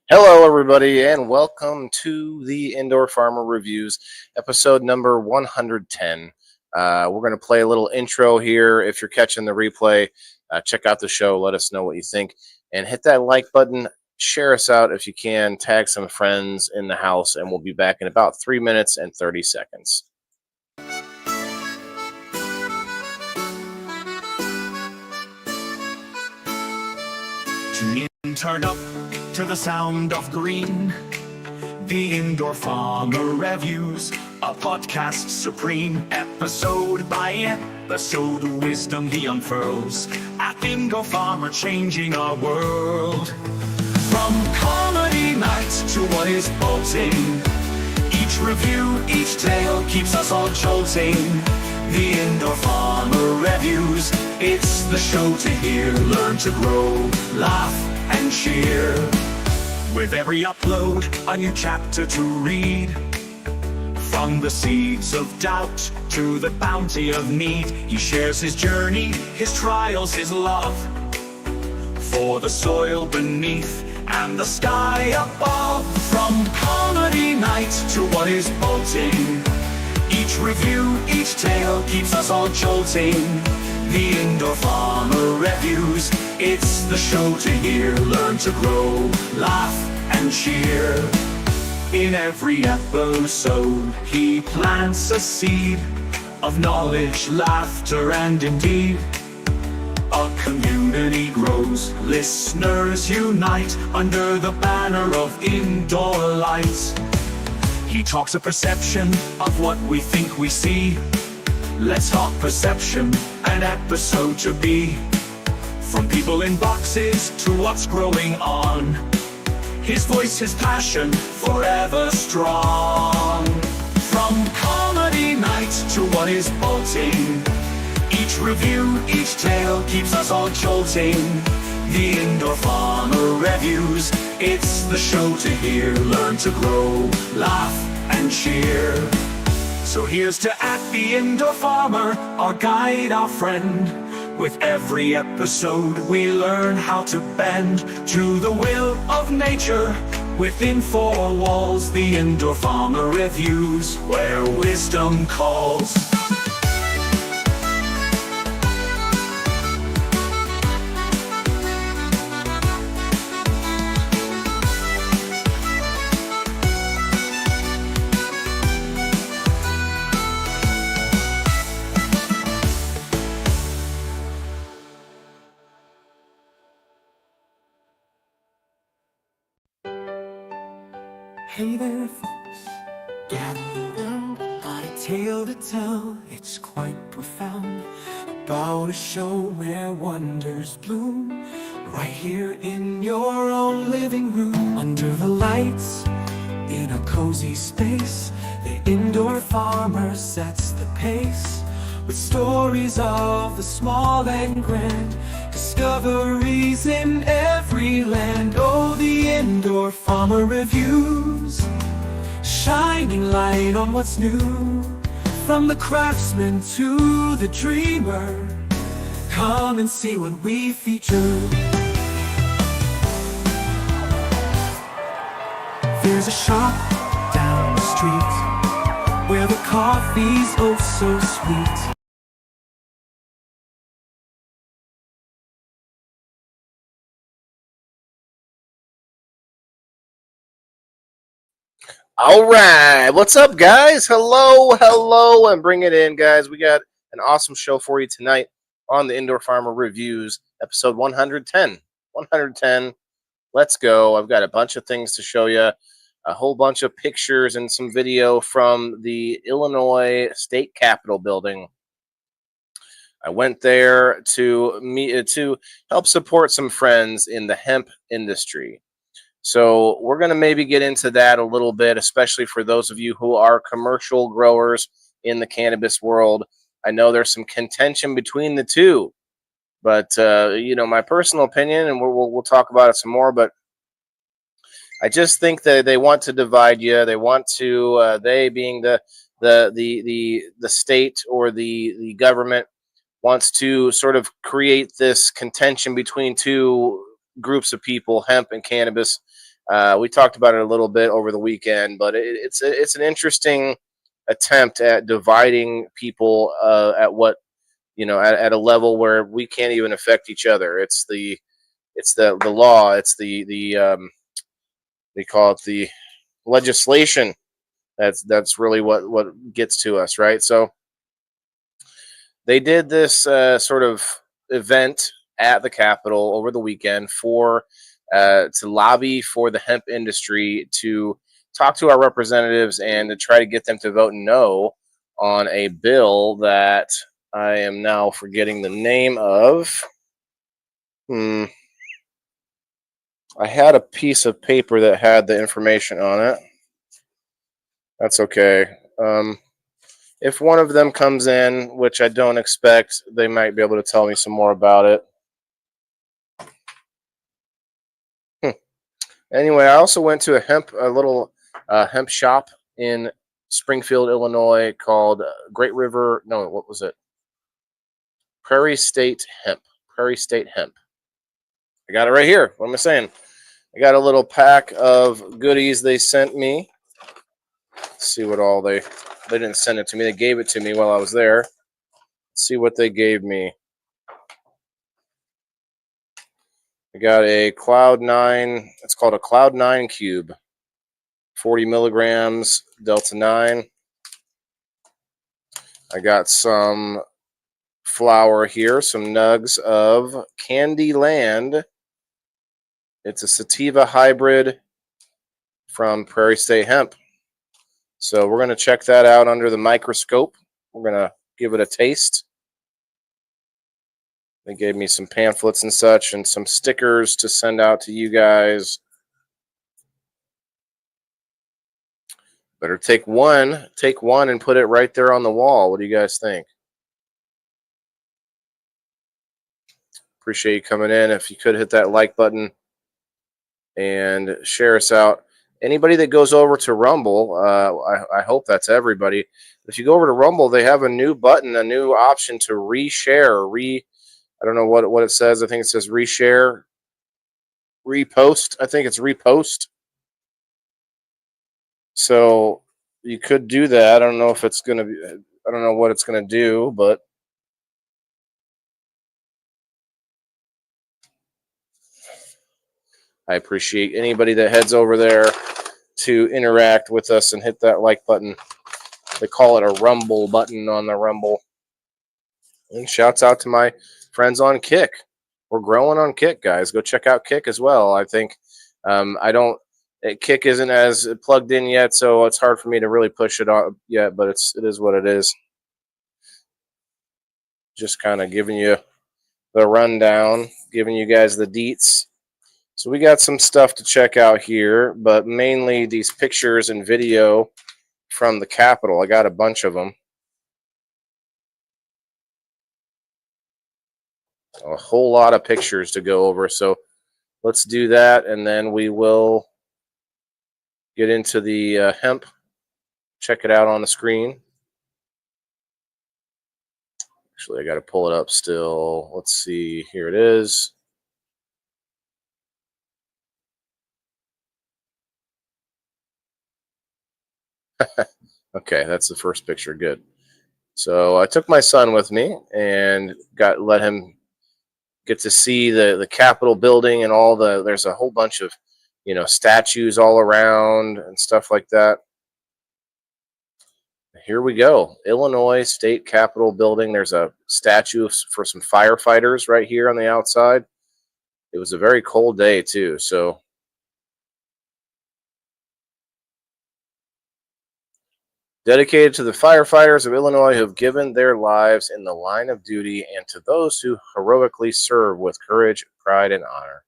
Hello, everybody, and welcome to the Indoor Farmer Reviews, episode number 110. We're going to play a little intro here. If you're catching the replay, check out the show. Let us know what you think, and hit that like button. Share us out if you can. Tag some friends in the house, and we'll be back in about 3 minutes and 30 seconds. Tune in, turn up to the sound of green. The Indoor Farmer Reviews, a podcast supreme. Episode by episode, wisdom he unfurls. At Indoor Farmer, changing our world. From comedy nights to what is bolting, each review, each tale keeps us all jolting. The Indoor Farmer Reviews, it's the show to hear. Learn to grow, laugh and cheer. With every upload, a new chapter to read. From the seeds of doubt to the bounty of need, he shares his journey, his trials, his love, for the soil beneath and the sky above. From comedy night to what is bolting, each review, each tale keeps us all jolting. The Indoor Farmer Reviews, it's the show to hear. Learn to grow, laugh and cheer. In every episode, he plants a seed of knowledge, laughter and indeed a community grows. Listeners unite under the banner of indoor lights. He talks a perception of what we think we see. Let's talk perception, an episode to be. From people in boxes to what's growing on, his voice, his passion, forever strong. From comedy night to what is bolting, each review, each tale keeps us all jolting. The Indoor Farmer Reviews, it's the show to hear. Learn to grow, laugh and cheer. So here's to at the Indoor Farmer, our guide, our friend. With every episode we learn how to bend to the will of nature. Within four walls, the Indoor Farmer Reviews, where wisdom calls. Hey there folks, gather around, got a tale to tell, it's quite profound, about a show where wonders bloom, right here in your own living room. Under the lights, in a cozy space, the Indoor Farmer sets the pace, with stories of the small and grand, discoveries in every land. Oh, the Indoor Farmer Reviews, shining light on what's new. From the craftsman to the dreamer, come and see what we feature. There's a shop down the street where the coffee's oh so sweet. All right, what's up, guys? Hello, and bring it in, guys. We got an awesome show for you tonight on the Indoor Farmer Reviews, episode 110. 110, let's go. I've got a bunch of things to show you, a whole bunch of pictures and some video from the Illinois State Capitol building. I went there to help support some friends in the hemp industry. So we're going to maybe get into that a little bit, especially for those of you who are commercial growers in the cannabis world. I know there's some contention between the two, but my personal opinion, and we'll talk about it some more. But I just think that they want to divide you. They want to, they being the state or the government, wants to sort of create this contention between two groups of people, hemp and cannabis. We talked about it a little bit over the weekend, but it's an interesting attempt at dividing people at what at a level where we can't even affect each other. It's the law. It's the they call it the legislation. That's really what gets to us, right? So they did this sort of event at the Capitol over the weekend to lobby for the hemp industry, to talk to our representatives and to try to get them to vote no on a bill that I am now forgetting the name of. I had a piece of paper that had the information on it. That's okay. If one of them comes in, which I don't expect, they might be able to tell me some more about it. Anyway, I also went to a little hemp shop in Springfield, Illinois, called Great River. No, what was it? Prairie State Hemp. Prairie State Hemp. I got it right here. What am I saying? I got a little pack of goodies they sent me. Let's see what all they didn't send it to me. They gave it to me while I was there. Let's see what they gave me. I got a Cloud 9. It's called a Cloud 9 cube. 40 milligrams, Delta 9. I got some flour here, some nugs of Candyland. It's a sativa hybrid from Prairie State Hemp. So we're going to check that out under the microscope. We're going to give it a taste. They gave me some pamphlets and such and some stickers to send out to you guys. Better take one and put it right there on the wall. What do you guys think? Appreciate you coming in. If you could hit that like button and share us out. Anybody that goes over to Rumble, I hope that's everybody. If you go over to Rumble, they have a new button, a new option to reshare, I don't know what it says. I think it says reshare, repost. I think it's repost. So you could do that. I don't know if it's going to be, I don't know what it's going to do, but I appreciate anybody that heads over there to interact with us and hit that like button. They call it a Rumble button on the Rumble. And shouts out to my friends on Kick. We're growing on Kick, guys. Go check out Kick as well. I think Kick isn't as plugged in yet, so it's hard for me to really push it on yet, but it is what it is. Just kind of giving you the rundown, giving you guys the deets. So we got some stuff to check out here, but mainly these pictures and video from the Capitol. I got a bunch of them. A whole lot of pictures to go over, so let's do that, and then we will get into the hemp. Check it out on the screen. Actually, I got to pull it up still. Let's see. Here it is. Okay, that's the first picture. Good. So I took my son with me and let him get to see the Capitol building and there's a whole bunch of statues all around and stuff like that. Here we go. Illinois State Capitol building. There's a statue for some firefighters right here on the outside. It was a very cold day too, so dedicated to the firefighters of Illinois who have given their lives in the line of duty and to those who heroically serve with courage, pride, and honor.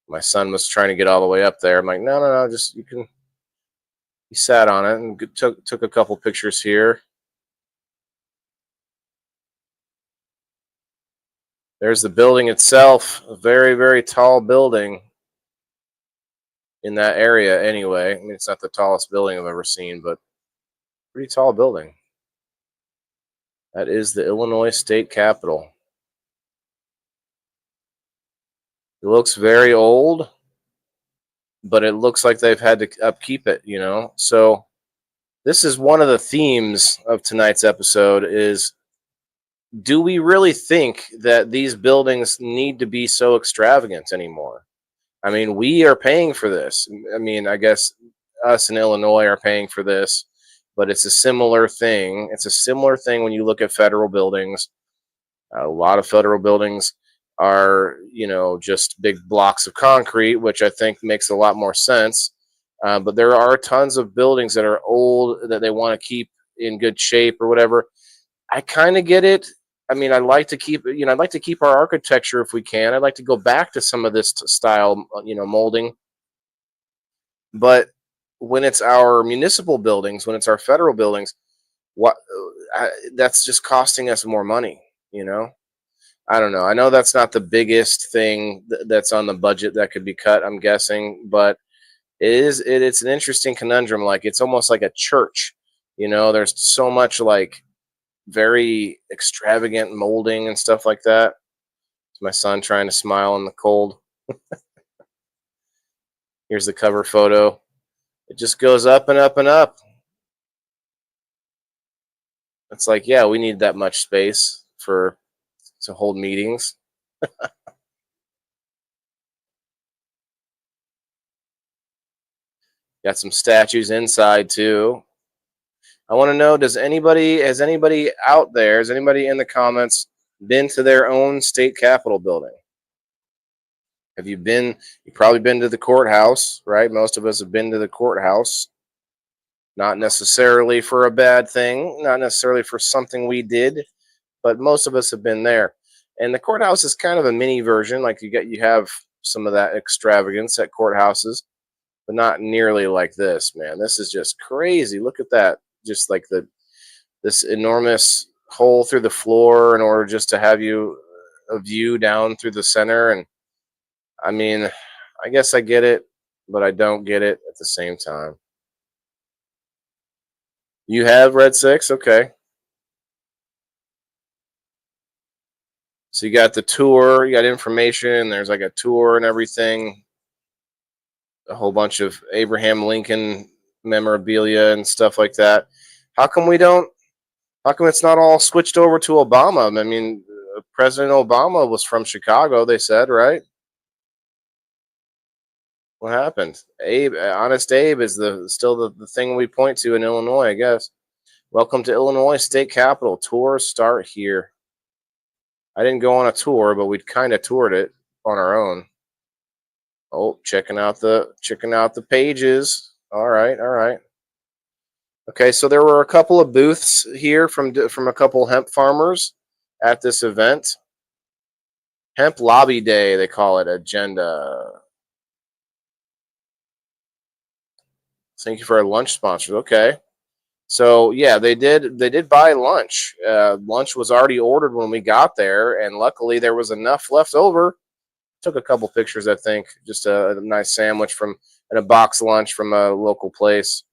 My son was trying to get all the way up there. I'm like, no, just you can. He sat on it and took a couple pictures here. There's the building itself, a very, very tall building in that area anyway. I mean, it's not the tallest building I've ever seen, but pretty tall building. That is the Illinois State Capitol. It looks very old. but it looks like they've had to upkeep it, So this is one of the themes of tonight's episode is, do we really think that these buildings need to be so extravagant anymore? I mean, we are paying for this. I mean, I guess us in Illinois are paying for this, but it's a similar thing. It's a similar thing when you look at federal buildings. A lot of federal buildings are, just big blocks of concrete, which I think makes a lot more sense. But there are tons of buildings that are old that they want to keep in good shape or whatever. I kind of get it. I mean, I'd like to keep our architecture if we can. I'd like to go back to some of this style, molding. But when it's our municipal buildings, when it's our federal buildings, what that's just costing us more money, I don't know. I know that's not the biggest thing that's on the budget that could be cut, I'm guessing, but it's an interesting conundrum. Like, it's almost like a church, there's so much like very extravagant molding and stuff like that. It's my son trying to smile in the cold. Here's the cover photo. It just goes up and up and up. It's like, yeah, we need that much space to hold meetings. Got some statues inside too. I want to know, has anybody out there, has anybody in the comments been to their own state capitol building? Have you been? You've probably been to the courthouse, right? Most of us have been to the courthouse. Not necessarily for a bad thing, not necessarily for something we did, but most of us have been there. And the courthouse is kind of a mini version. Like, you have some of that extravagance at courthouses, but not nearly like this, man. This is just crazy. Look at that. Just like this enormous hole through the floor in order just to have you a view down through the center. And I mean, I guess I get it, but I don't get it at the same time. You have Red 6? Okay. So you got the tour, you got information, there's like a tour and everything. A whole bunch of Abraham Lincoln memorabilia and stuff like that. How come it's not all switched over to Obama? I mean, President Obama was from Chicago, they said, right? What happened? Honest Abe is still the thing we point to in Illinois, I guess. Welcome to Illinois State Capitol. Tours start here. I didn't go on a tour, but we kind of toured it on our own. Oh, checking out the pages. All right. Okay, so there were a couple of booths here from a couple hemp farmers at this event. Hemp Lobby Day, they call it. Agenda. Thank you for our lunch sponsors. Okay. So yeah, they did buy lunch. Lunch was already ordered when we got there, and luckily there was enough left over. Took a couple pictures, I think. Just a nice sandwich and a box lunch from a local place.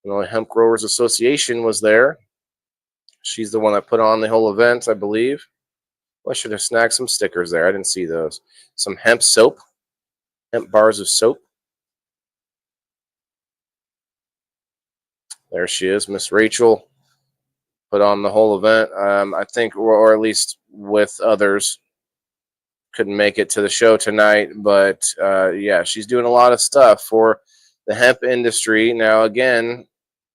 Hemp Growers Association was there. She's the one that put on the whole event, I believe. Well, I should have snagged some stickers there. I didn't see those. Some hemp soap, hemp bars of soap. There she is, Miss Rachel. Put on the whole event. I think, or at least with others. Couldn't make it to the show tonight, but yeah, she's doing a lot of stuff for the hemp industry. Now, again,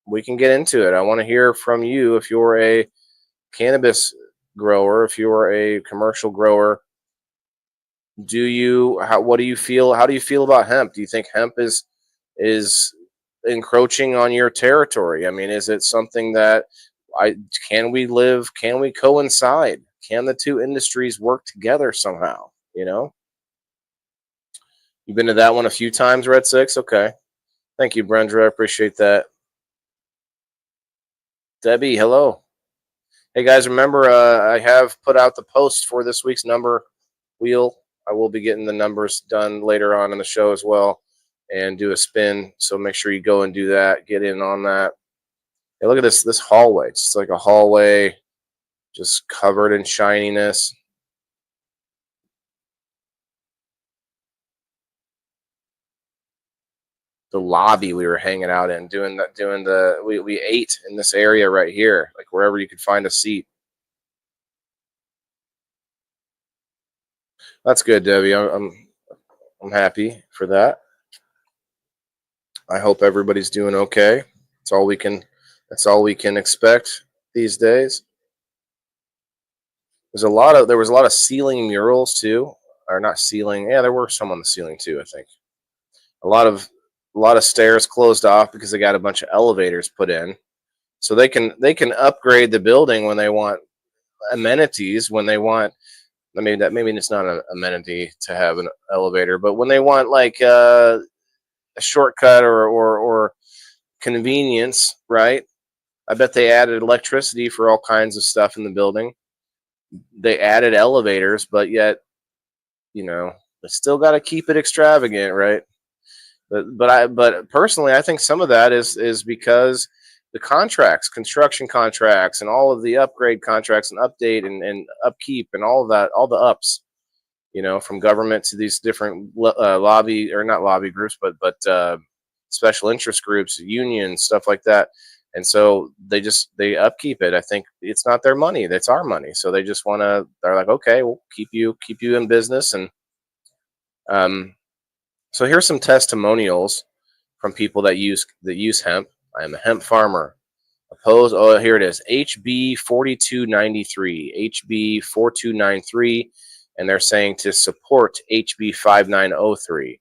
we can get into it. I want to hear from you if you're a cannabis grower, if you're a commercial grower. What do you feel? How do you feel about hemp? Do you think hemp is encroaching on your territory? I mean, is it something that can we coincide? Can the two industries work together somehow? You've been to that one a few times, Red 6? Okay. Thank you, Brenda. I appreciate that. Debbie, hello. Hey, guys, remember, I have put out the post for this week's number wheel. I will be getting the numbers done later on in the show as well and do a spin. So make sure you go and do that. Get in on that. Hey, look at this hallway. It's like a hallway just covered in shininess. the lobby we were hanging out in, we ate in this area right here, like wherever you could find a seat. That's good, Debbie. I'm happy for that. I hope everybody's doing okay. That's all we can. That's all we can expect these days. There was a lot of ceiling murals too, or not ceiling. Yeah, there were some on the ceiling too. I think a lot of stairs closed off because they got a bunch of elevators put in, so they can upgrade the building when they want amenities. When they want, I mean, that maybe it's not an amenity to have an elevator, but when they want like a shortcut or convenience, right? I bet they added electricity for all kinds of stuff in the building. They added elevators, but yet, they still got to keep it extravagant, right? But personally, I think some of that is because the contracts, construction contracts, and all of the upgrade contracts and update and upkeep and all of that, all the ups, from government to these different lobby or not lobby groups, but special interest groups, unions, stuff like that. And so they upkeep it. I think it's not their money; that's our money. So they just want to. They're like, okay, we'll keep you in business. And so here's some testimonials from people that use hemp. I am a hemp farmer. Oppose. Oh, here it is. HB 4293. HB 4293. And they're saying to support HB 5903.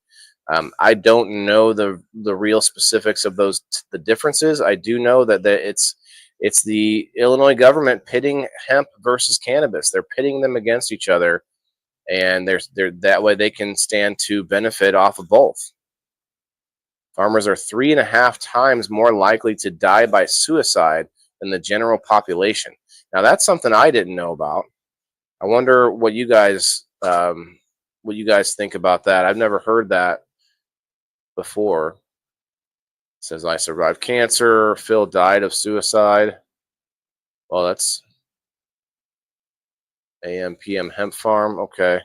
I don't know the real specifics of the differences. I do know that it's the Illinois government pitting hemp versus cannabis. They're pitting them against each other, and they're that way they can stand to benefit off of both. Farmers are 3.5 times more likely to die by suicide than the general population. Now that's something I didn't know about. I wonder what you guys think about that. I've never heard that before. It says I survived cancer. Phil died of suicide. Well, that's AM PM hemp farm. Okay,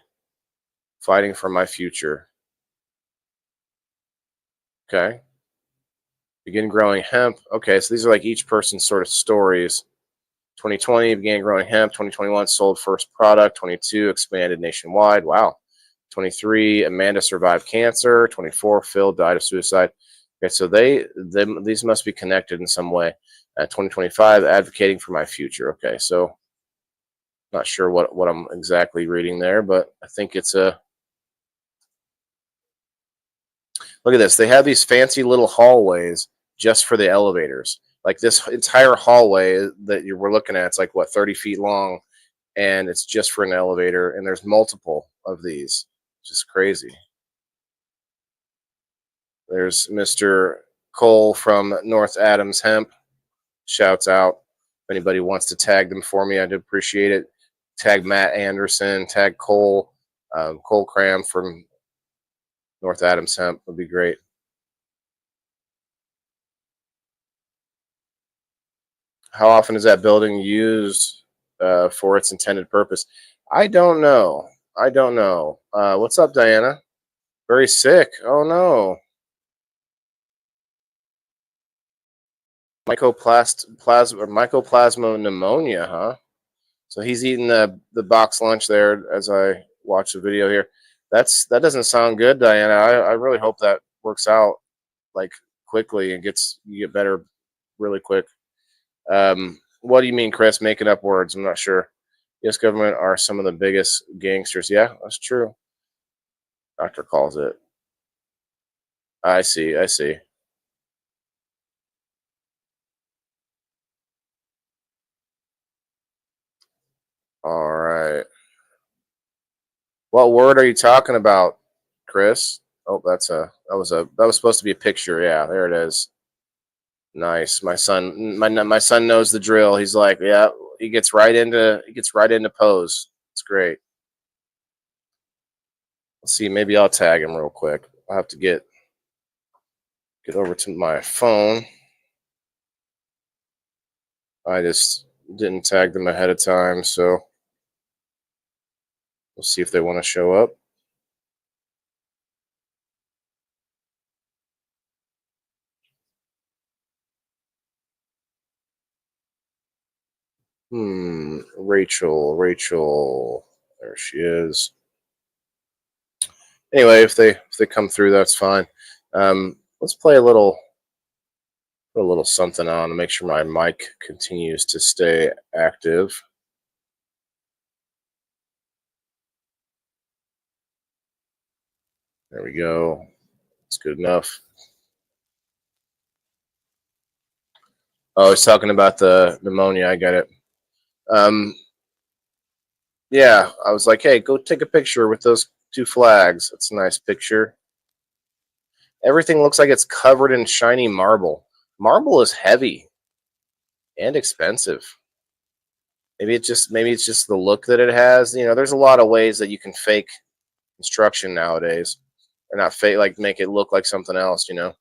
fighting for my future. Okay, begin growing hemp. Okay, so these are like each person's sort of stories. 2020 began growing hemp. 2021 sold first product. 22 expanded nationwide. Wow. 23 Amanda survived cancer. 24 Phil died of suicide. Okay, so these must be connected in some way. 2025 advocating for my future. Okay, so not sure what I'm exactly reading there, but I think it's a. Look at this. They have these fancy little hallways just for the elevators. Like this entire hallway that we're looking at, it's like what, 30 feet long, and it's just for an elevator. And there's multiple of these. Just crazy. There's Mr. Cole from North Adams Hemp. Shouts out. If anybody wants to tag them for me, I'd appreciate it. Tag Matt Anderson. Tag Cole. Cole Cram from North Adams Hemp would be great. How often is that building used for its intended purpose? I don't know. What's up, Diana? Very sick. Oh no. Mycoplasma pneumonia, huh? So he's eating the box lunch there as I watch the video here. That doesn't sound good, Diana. I really hope that works out like quickly and you get better really quick. What do you mean, Chris? Making up words? I'm not sure. U.S. government are some of the biggest gangsters. Yeah, that's true. Doctor calls it. I see. All right. What word are you talking about, Chris? Oh, that was supposed to be a picture. Yeah, there it is. Nice. My son knows the drill. He's like, yeah, he gets right into pose. It's great. Let's see, maybe I'll tag him real quick. I'll have to get over to my phone. I just didn't tag them ahead of time, so we'll see if they want to show up. Rachel. There she is. Anyway, if they come through, that's fine. Let's play put a little something on to make sure my mic continues to stay active. There we go. It's good enough. Oh, I was talking about the pneumonia. I get it. Yeah, I was like, hey, go take a picture with those two flags. It's a nice picture. Everything looks like it's covered in shiny marble. Marble is heavy and expensive. Maybe it's just the look that it has. You know, there's a lot of ways that you can fake construction nowadays, or not fake, like make it look like something else. You know,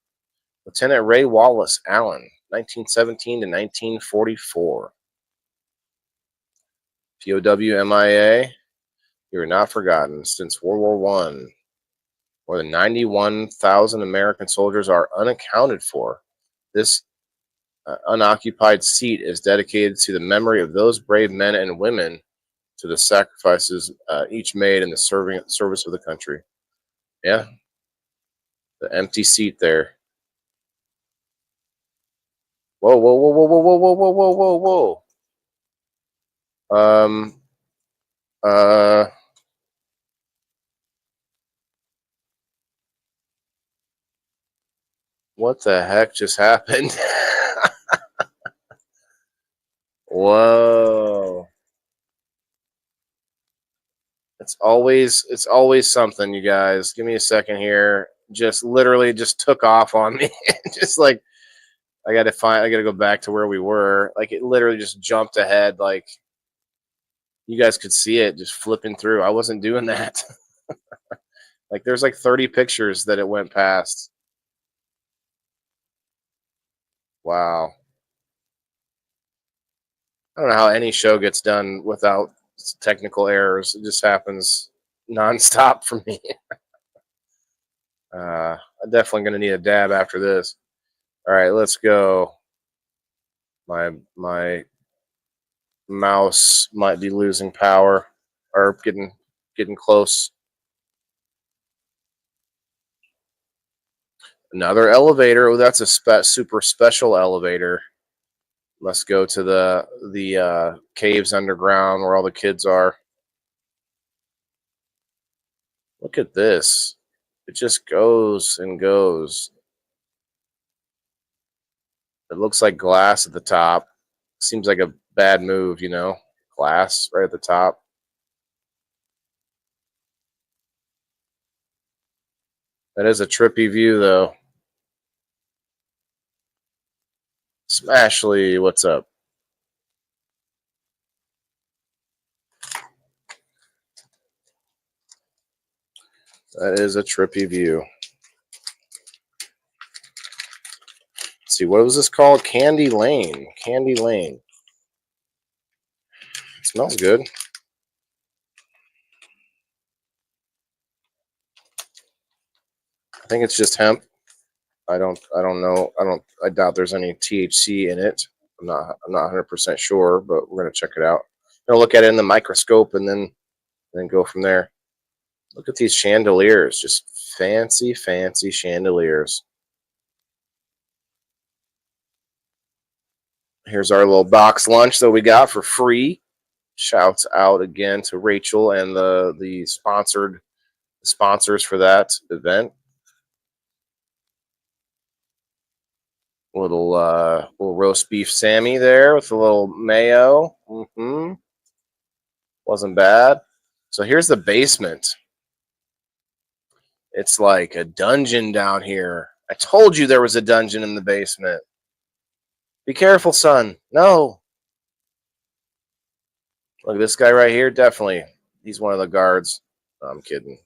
Lieutenant Ray Wallace Allen, 1917 to 1944. POW MIA. You are not forgotten. Since World War One, more than 91,000 American soldiers are unaccounted for. This unoccupied seat is dedicated to the memory of those brave men and women, to the sacrifices each made in the service of the country. Yeah, the empty seat there. Whoa, whoa, whoa, whoa, whoa, whoa, whoa, whoa, whoa, whoa, whoa. Uh, what the heck just happened? Whoa. It's always something, you guys. Give me a second here. Just literally just took off on me. Just like I gotta go back to where we were. Like it literally just jumped ahead. Like you guys could see it just flipping through. I wasn't doing that. Like there's like 30 pictures that it went past. Wow. I don't know how any show gets done without technical errors. It just happens nonstop for me. I'm definitely gonna need a dab after this. All right, let's go. My mouse might be losing power or getting close. Another elevator. Oh, that's a super special elevator. Must go to the caves underground where all the kids are. Look at this. It just goes and goes. It looks like glass at the top. Seems like a bad move, you know? Glass right at the top. That is a trippy view, though. Smashley, what's up? That is a trippy view. Let's see, what was this called? Candy Lane. Candy Lane. It smells good. I think it's just hemp. I don't know. I doubt there's any THC in it. I'm not 100% sure, but we're gonna check it out. I'm gonna look at it in the microscope and then go from there. Look at these chandeliers, just fancy chandeliers. Here's our little box lunch that we got for free. Shouts out again to Rachel and the sponsors for that event. Little roast beef Sammy there with a little mayo. Wasn't bad. So here's the basement. It's like a dungeon down here. I told you there was a dungeon in the basement. Be careful, son. No. Look at this guy right here. Definitely. He's one of the guards. No, I'm kidding.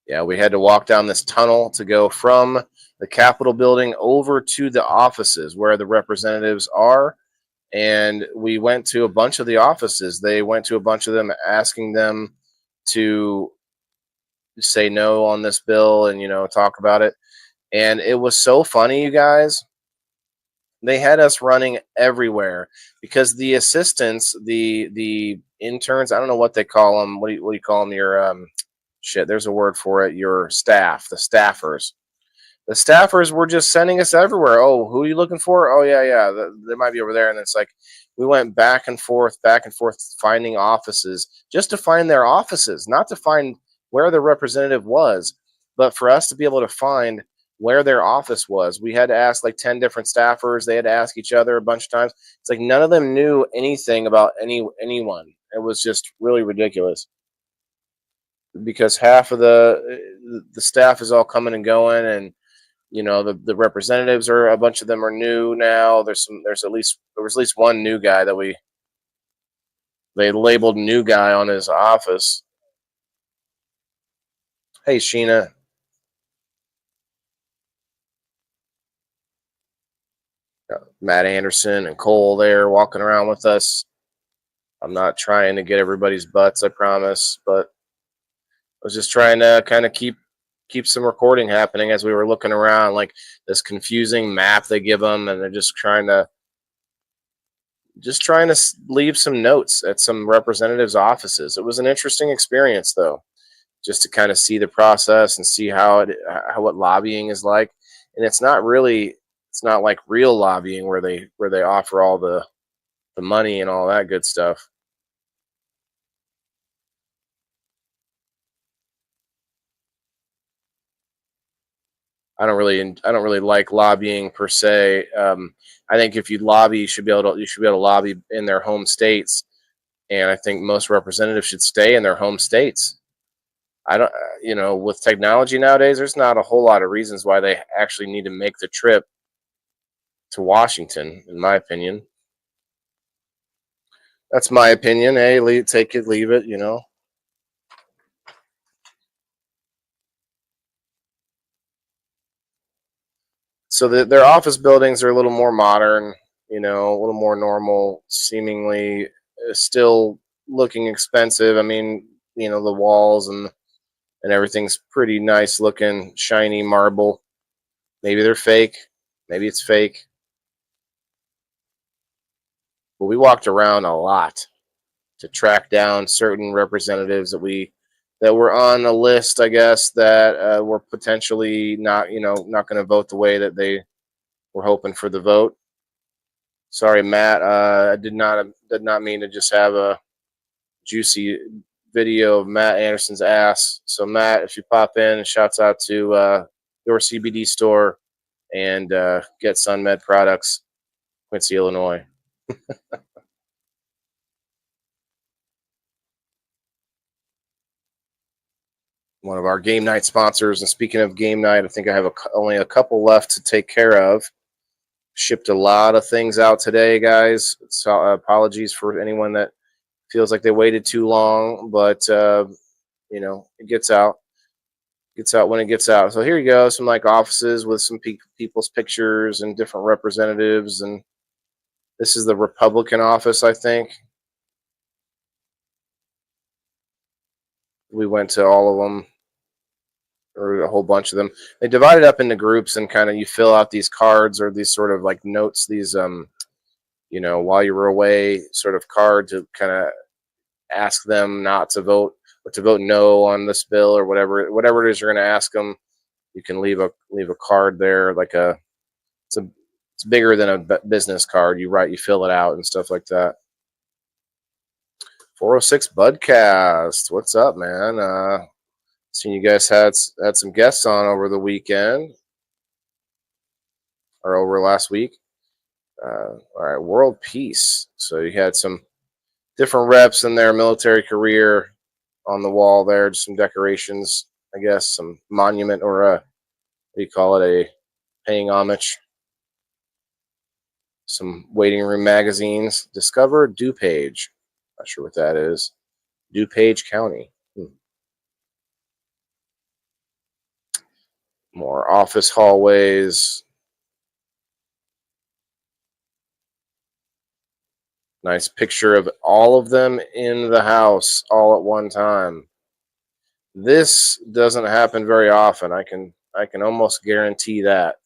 Yeah, we had to walk down this tunnel to go from the Capitol building over to the offices where the representatives are. And we went to a bunch of the offices. They went to a bunch of them asking them to say no on this bill and, talk about it. And it was so funny, you guys. They had us running everywhere because the assistants, the interns, I don't know what they call them. What do you call them? Your shit. There's a word for it. Your staff, the staffers. The staffers were just sending us everywhere. Oh, who are you looking for? Oh yeah, yeah, they might be over there. And it's like we went back and forth, finding offices just to find their offices, not to find where the representative was, but for us to be able to find where their office was. We had to ask like 10 different staffers. They had to ask each other a bunch of times. It's like none of them knew anything about anyone. It was just really ridiculous because half of the staff is all coming and going, and the representatives are, a bunch of them are new now. There was at least one new guy that they labeled new guy on his office. Hey Sheena. Matt Anderson and Cole there walking around with us. I'm not trying to get everybody's butts, I promise, but I was just trying to kind of keep some recording happening as we were looking around, like this confusing map they give them, and they're just trying to leave some notes at some representatives' offices. It was an interesting experience, though, just to kind of see the process and see what lobbying is like. And it's not like real lobbying where they offer all the money and all that good stuff. I don't really like lobbying per se. I think if you lobby, you should be able to lobby in their home states, and I think most representatives should stay in their home states. I don't, with technology nowadays, there's not a whole lot of reasons why they actually need to make the trip to Washington, in my opinion. That's my opinion. Hey, take it, leave it. So their office buildings are a little more modern, a little more normal, seemingly still looking expensive. I mean, the walls and everything's pretty nice looking, shiny marble. Maybe they're fake. Maybe it's fake. But we walked around a lot to track down certain representatives that were on a list, I guess, that were potentially not going to vote the way that they were hoping for the vote. Sorry, Matt. I did not mean to just have a juicy video of Matt Anderson's ass. So Matt, if you pop in, shouts out to your CBD store and get SunMed products, Quincy, Illinois. One of our game night sponsors. And speaking of game night, I think I have only a couple left to take care of. Shipped a lot of things out today, guys. So apologies for anyone that feels like they waited too long, but it gets out. Gets out when it gets out. So here you go, some like offices with some people's pictures and different representatives, and this is the Republican office, I think. We went to all of them, or a whole bunch of them. They divided up into groups, and kind of you fill out these cards or these sort of like notes, these while you were away sort of card to kind of ask them not to vote or to vote no on this bill or whatever it is you're going to ask them. You can leave a card there, like it's bigger than a business card. You fill it out and stuff like that. 406 Budcast, what's up, man? Seen you guys had some guests on over the weekend or over last week. All right, World Peace. So you had some different reps in their military career on the wall there, just some decorations, I guess, some monument or what do you call it, a paying homage. Some waiting room magazines. Discover DuPage. Not sure what that is. DuPage County. More office hallways. Nice picture of all of them in the house all at one time. This doesn't happen very often. I can almost guarantee that.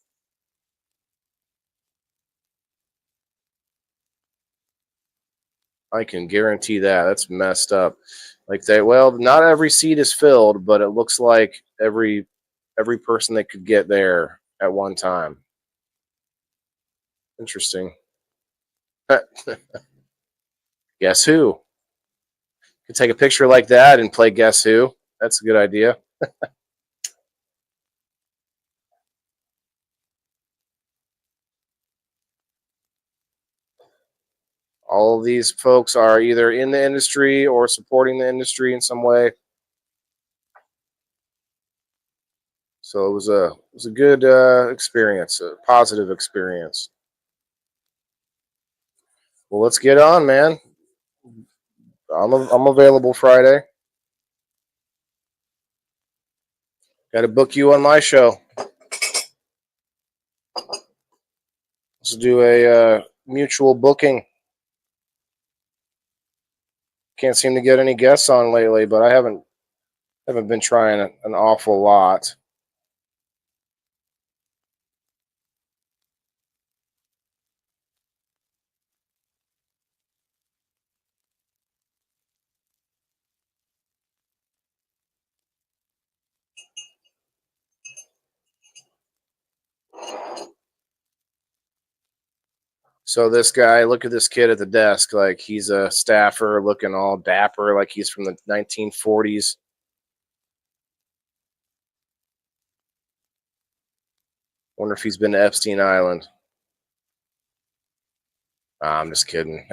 I can guarantee that. That's messed up. Like they, well, not every seat is filled, but it looks like every person that could get there at one time. Interesting. Guess who? Could take a picture like that and play Guess Who. That's a good idea. All of these folks are either in the industry or supporting the industry in some way. So it was a good experience, a positive experience. Well, let's get on, man. I'm available Friday. Got to book you on my show. Let's do a mutual booking. Can't seem to get any guests on lately, but I haven't been trying an awful lot. So this guy, look at this kid at the desk, like he's a staffer, looking all dapper, like he's from the 1940s. Wonder if he's been to Epstein Island. I'm just kidding.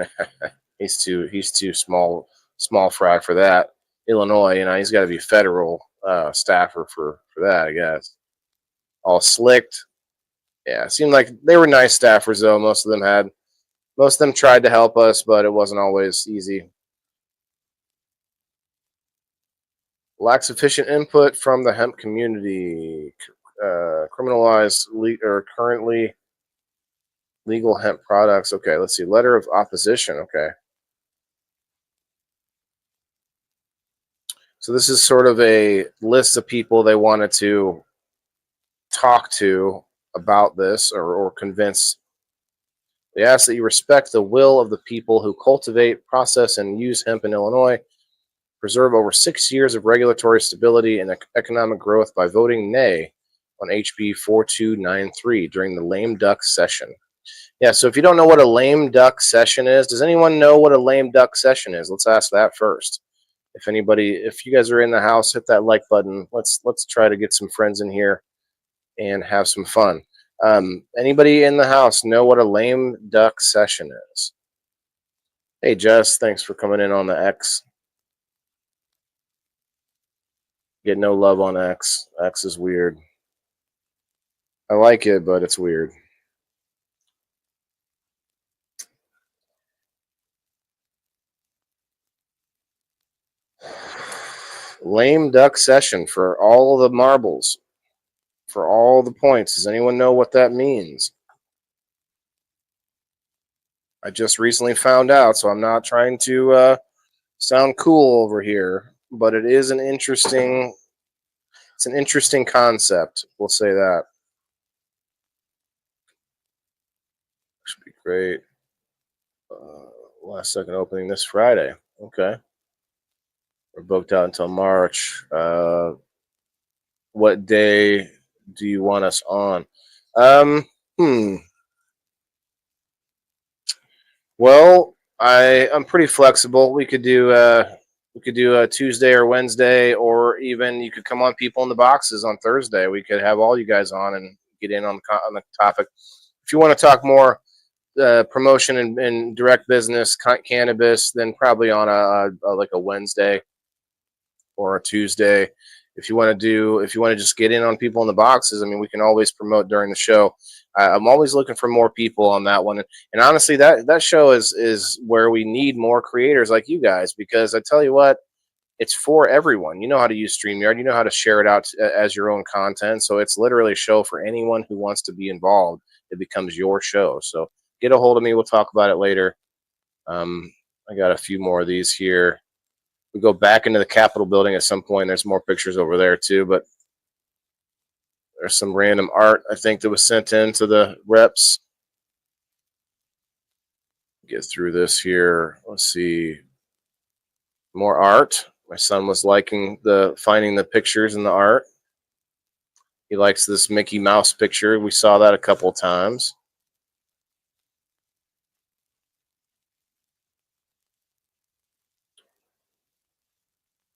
he's too small fry for that. Illinois, he's got to be federal staffer for that, I guess. All slicked. Yeah, it seemed like they were nice staffers though. Most of them tried to help us, but it wasn't always easy. Lack sufficient input from the hemp community. Criminalized or currently legal hemp products. Okay, let's see. Letter of opposition. Okay. So this is sort of a list of people they wanted to talk to about this or convince. They ask that you respect the will of the people who cultivate, process, and use hemp in Illinois, preserve over 6 years of regulatory stability and economic growth by voting nay on HB 4293 during the lame duck session. Yeah, so if you don't know what a lame duck session is, does anyone know what a lame duck session is? Let's ask that first. If you guys are in the house, hit that like button. Let's try to get some friends in here and have some fun. Anybody in the house know what a lame duck session is? Hey, Jess, thanks for coming in on the X. Get no love on X. X is weird. I like it, but it's weird. Lame duck session for all the marbles, for all the points. Does anyone know what that means? I just recently found out, so I'm not trying to sound cool over here, but it's an interesting concept. We'll say that. Should be great. Last second opening this Friday. Okay. We're booked out until March. What day do you want us on? Well, I'm pretty flexible. We could do a Tuesday or Wednesday, or even you could come on People in the Boxes on Thursday. We could have all you guys on and get in on the topic. If you want to talk more promotion and direct business cannabis, then probably on a Wednesday or a Tuesday. If you want to just get in on People in the Boxes, I mean, we can always promote during the show. I'm always looking for more people on that one, and honestly, that show is where we need more creators like you guys, because I tell you what, it's for everyone. You know how to use StreamYard, you know how to share it out as your own content. So it's literally a show for anyone who wants to be involved. It becomes your show. So get a hold of me. We'll talk about it later. I got a few more of these here. We go back into the Capitol building at some point. There's more pictures over there too, but there's some random art, I think, that was sent in to the reps. Get through this here. Let's see. More art. My son was liking finding the pictures in the art. He likes this Mickey Mouse picture. We saw that a couple times.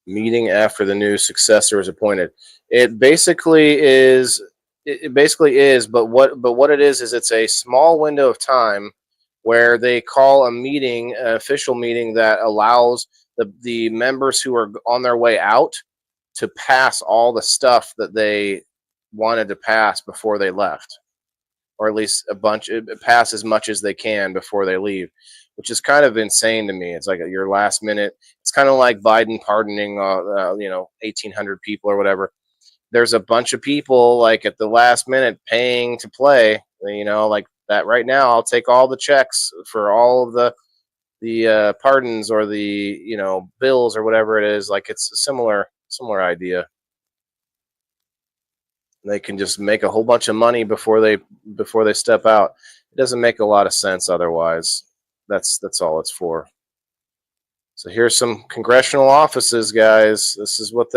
Meeting after the new successor is appointed. It basically is. It basically is. But what it is it's a small window of time where they call a meeting, an official meeting that allows the members who are on their way out to pass all the stuff that they wanted to pass before they left, or at least pass as much as they can before they leave, which is kind of insane to me. It's like your last minute. It's kind of like Biden pardoning, 1,800 people or whatever. There's a bunch of people like at the last minute paying to play. Like that right now. I'll take all the checks for all of the pardons or the bills or whatever it is. Like it's a similar idea. They can just make a whole bunch of money before they step out. It doesn't make a lot of sense otherwise. That's all it's for. So here's some congressional offices, guys. This is where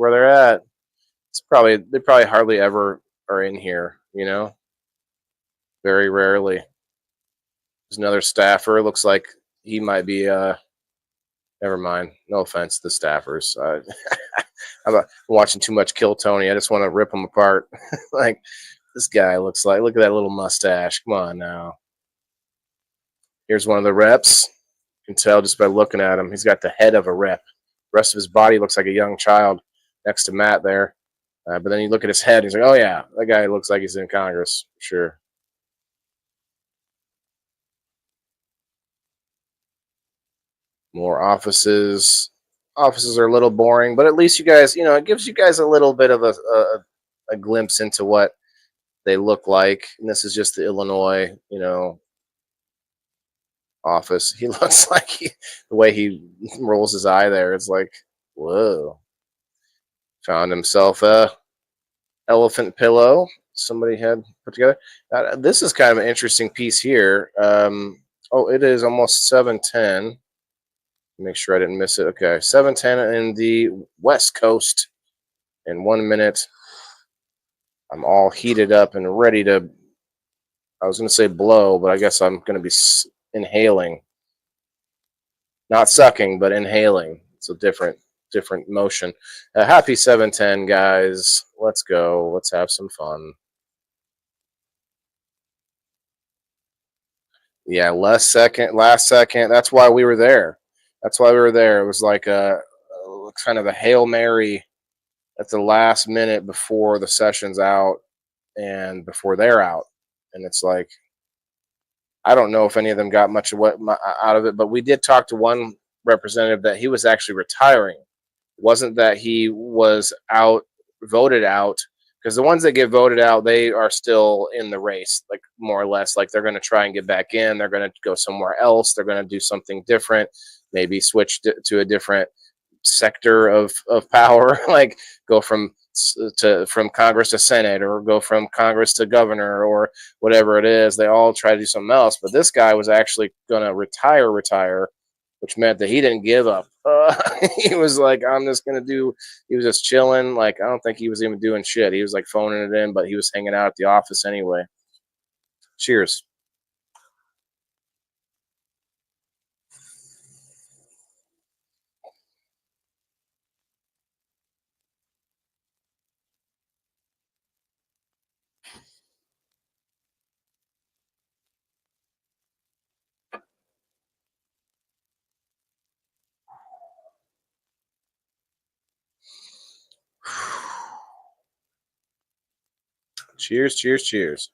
they're at. They probably hardly ever are in here, very rarely. There's another staffer. Looks like he might be never mind. No offense to the staffers. I'm watching too much Kill Tony. I just want to rip him apart. Like this guy look at that little mustache. Come on now. Here's one of the reps. You can tell just by looking at him. He's got the head of a rep. The rest of his body looks like a young child next to Matt there. But then you look at his head. He's like, oh yeah, that guy looks like he's in Congress. Sure. More offices. Offices are a little boring, but at least you guys, it gives you guys a little bit of a glimpse into what they look like. And this is just the Illinois, office. He looks like the way he rolls his eye there. It's like, whoa. Found himself a elephant pillow somebody had put together. This is kind of an interesting piece here. It is almost 7:10. Make sure I didn't miss it. Okay, 7:10 in the West Coast. In 1 minute, I'm all heated up and ready to. I was going to say blow, but I guess I'm going to be inhaling, not sucking, but inhaling. It's a different motion. Happy 7:10, guys. Let's go. Let's have some fun. Yeah, last second. That's why we were there. It was like a kind of a Hail Mary at the last minute before the session's out and before they're out. And it's like, I don't know if any of them got much of out of it, but we did talk to one representative that he was actually retiring. It wasn't that he was voted out, because the ones that get voted out, they are still in the race, like more or less. Like they're going to try and get back in. They're going to go somewhere else. They're going to do something different. Maybe switch to a different sector of power, like go from Congress to Senate, or go from Congress to governor, or whatever it is. They all try to do something else. But this guy was actually going to retire, which meant that he didn't give up. He was like, I'm just going to do, he was just chilling. Like, I don't think he was even doing shit. He was like phoning it in, but he was hanging out at the office anyway. Cheers. Cheers, cheers, cheers.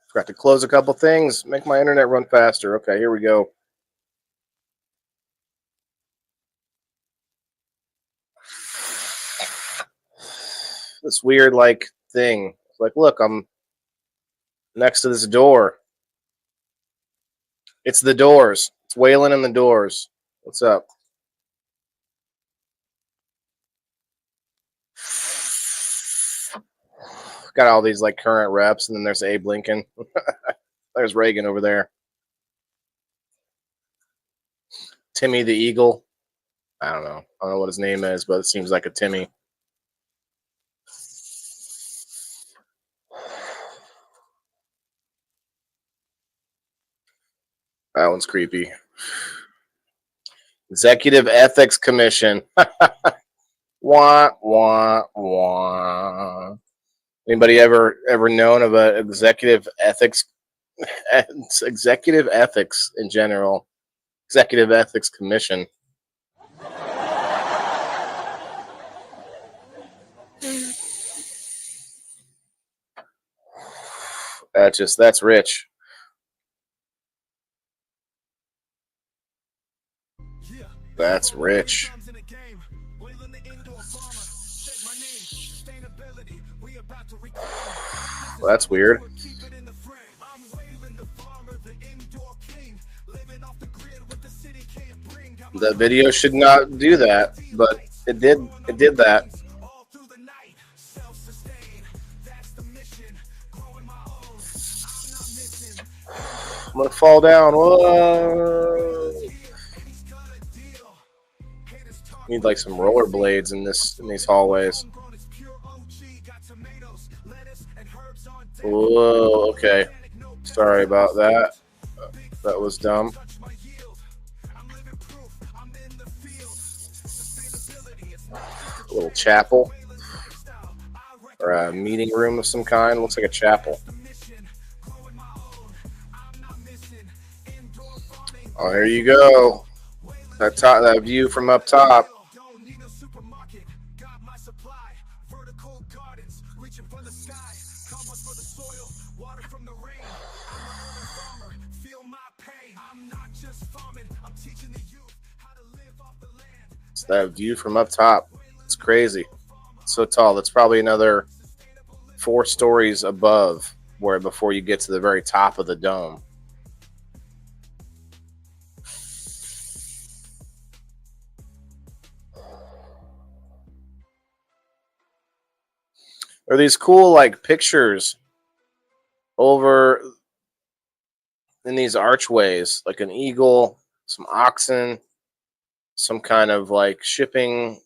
Forgot to close a couple things, make my internet run faster. Okay, here we go. This weird like thing. Like, look, I'm next to this door. It's the Doors. It's Waylon and the Doors. What's up? Got all these like current reps, and then there's Abe Lincoln. There's Reagan over there. Timmy the Eagle. I don't know what his name is, but it seems like a Timmy. That one's creepy. Executive Ethics Commission. Wah, wah, wah. Anybody ever known of an executive ethics in general? Executive Ethics Commission. That's rich. That's rich. Well, that's weird. The video should not do that, but it did. It did that. I'm gonna fall down. Whoa! Need like some rollerblades in these hallways. Whoa! Okay. Sorry about that. That was dumb. A little chapel or a meeting room of some kind. Looks like a chapel. Oh, here you go. That view from up top. It's that view from up top. It's crazy. It's so tall. That's probably another 4 stories above before you get to the very top of the dome. There are these cool like pictures over in these archways, like an eagle, some oxen, some kind of like shipping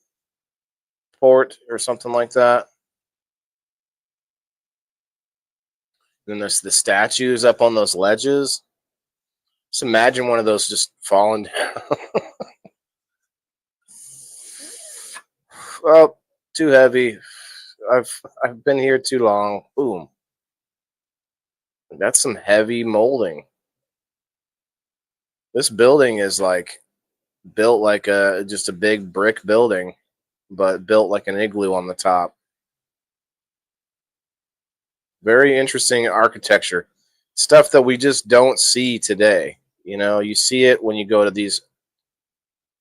port or something like that. And there's the statues up on those ledges. Just imagine one of those just falling down. Well, too heavy. I've been here too long. Boom. That's some heavy molding. This building is like built like just a big brick building, but built like an igloo on the top. Very interesting architecture. Stuff that we just don't see today. You know, you see it when you go to these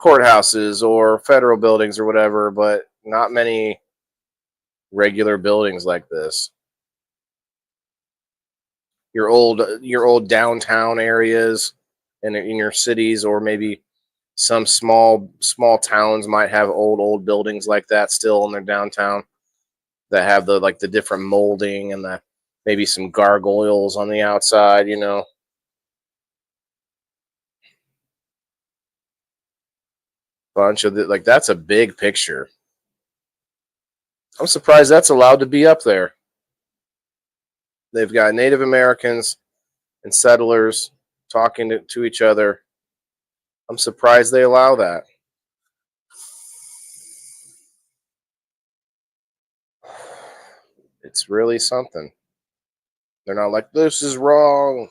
courthouses or federal buildings or whatever, but not many regular buildings like this. Your old downtown areas in your cities, or maybe some small towns might have old buildings like that still in their downtown that have the different molding and maybe some gargoyles on the outside, you know. Bunch of that's a big picture. I'm surprised that's allowed to be up there. They've got Native Americans and settlers talking to each other. I'm surprised they allow that. It's really something. They're not like, this is wrong.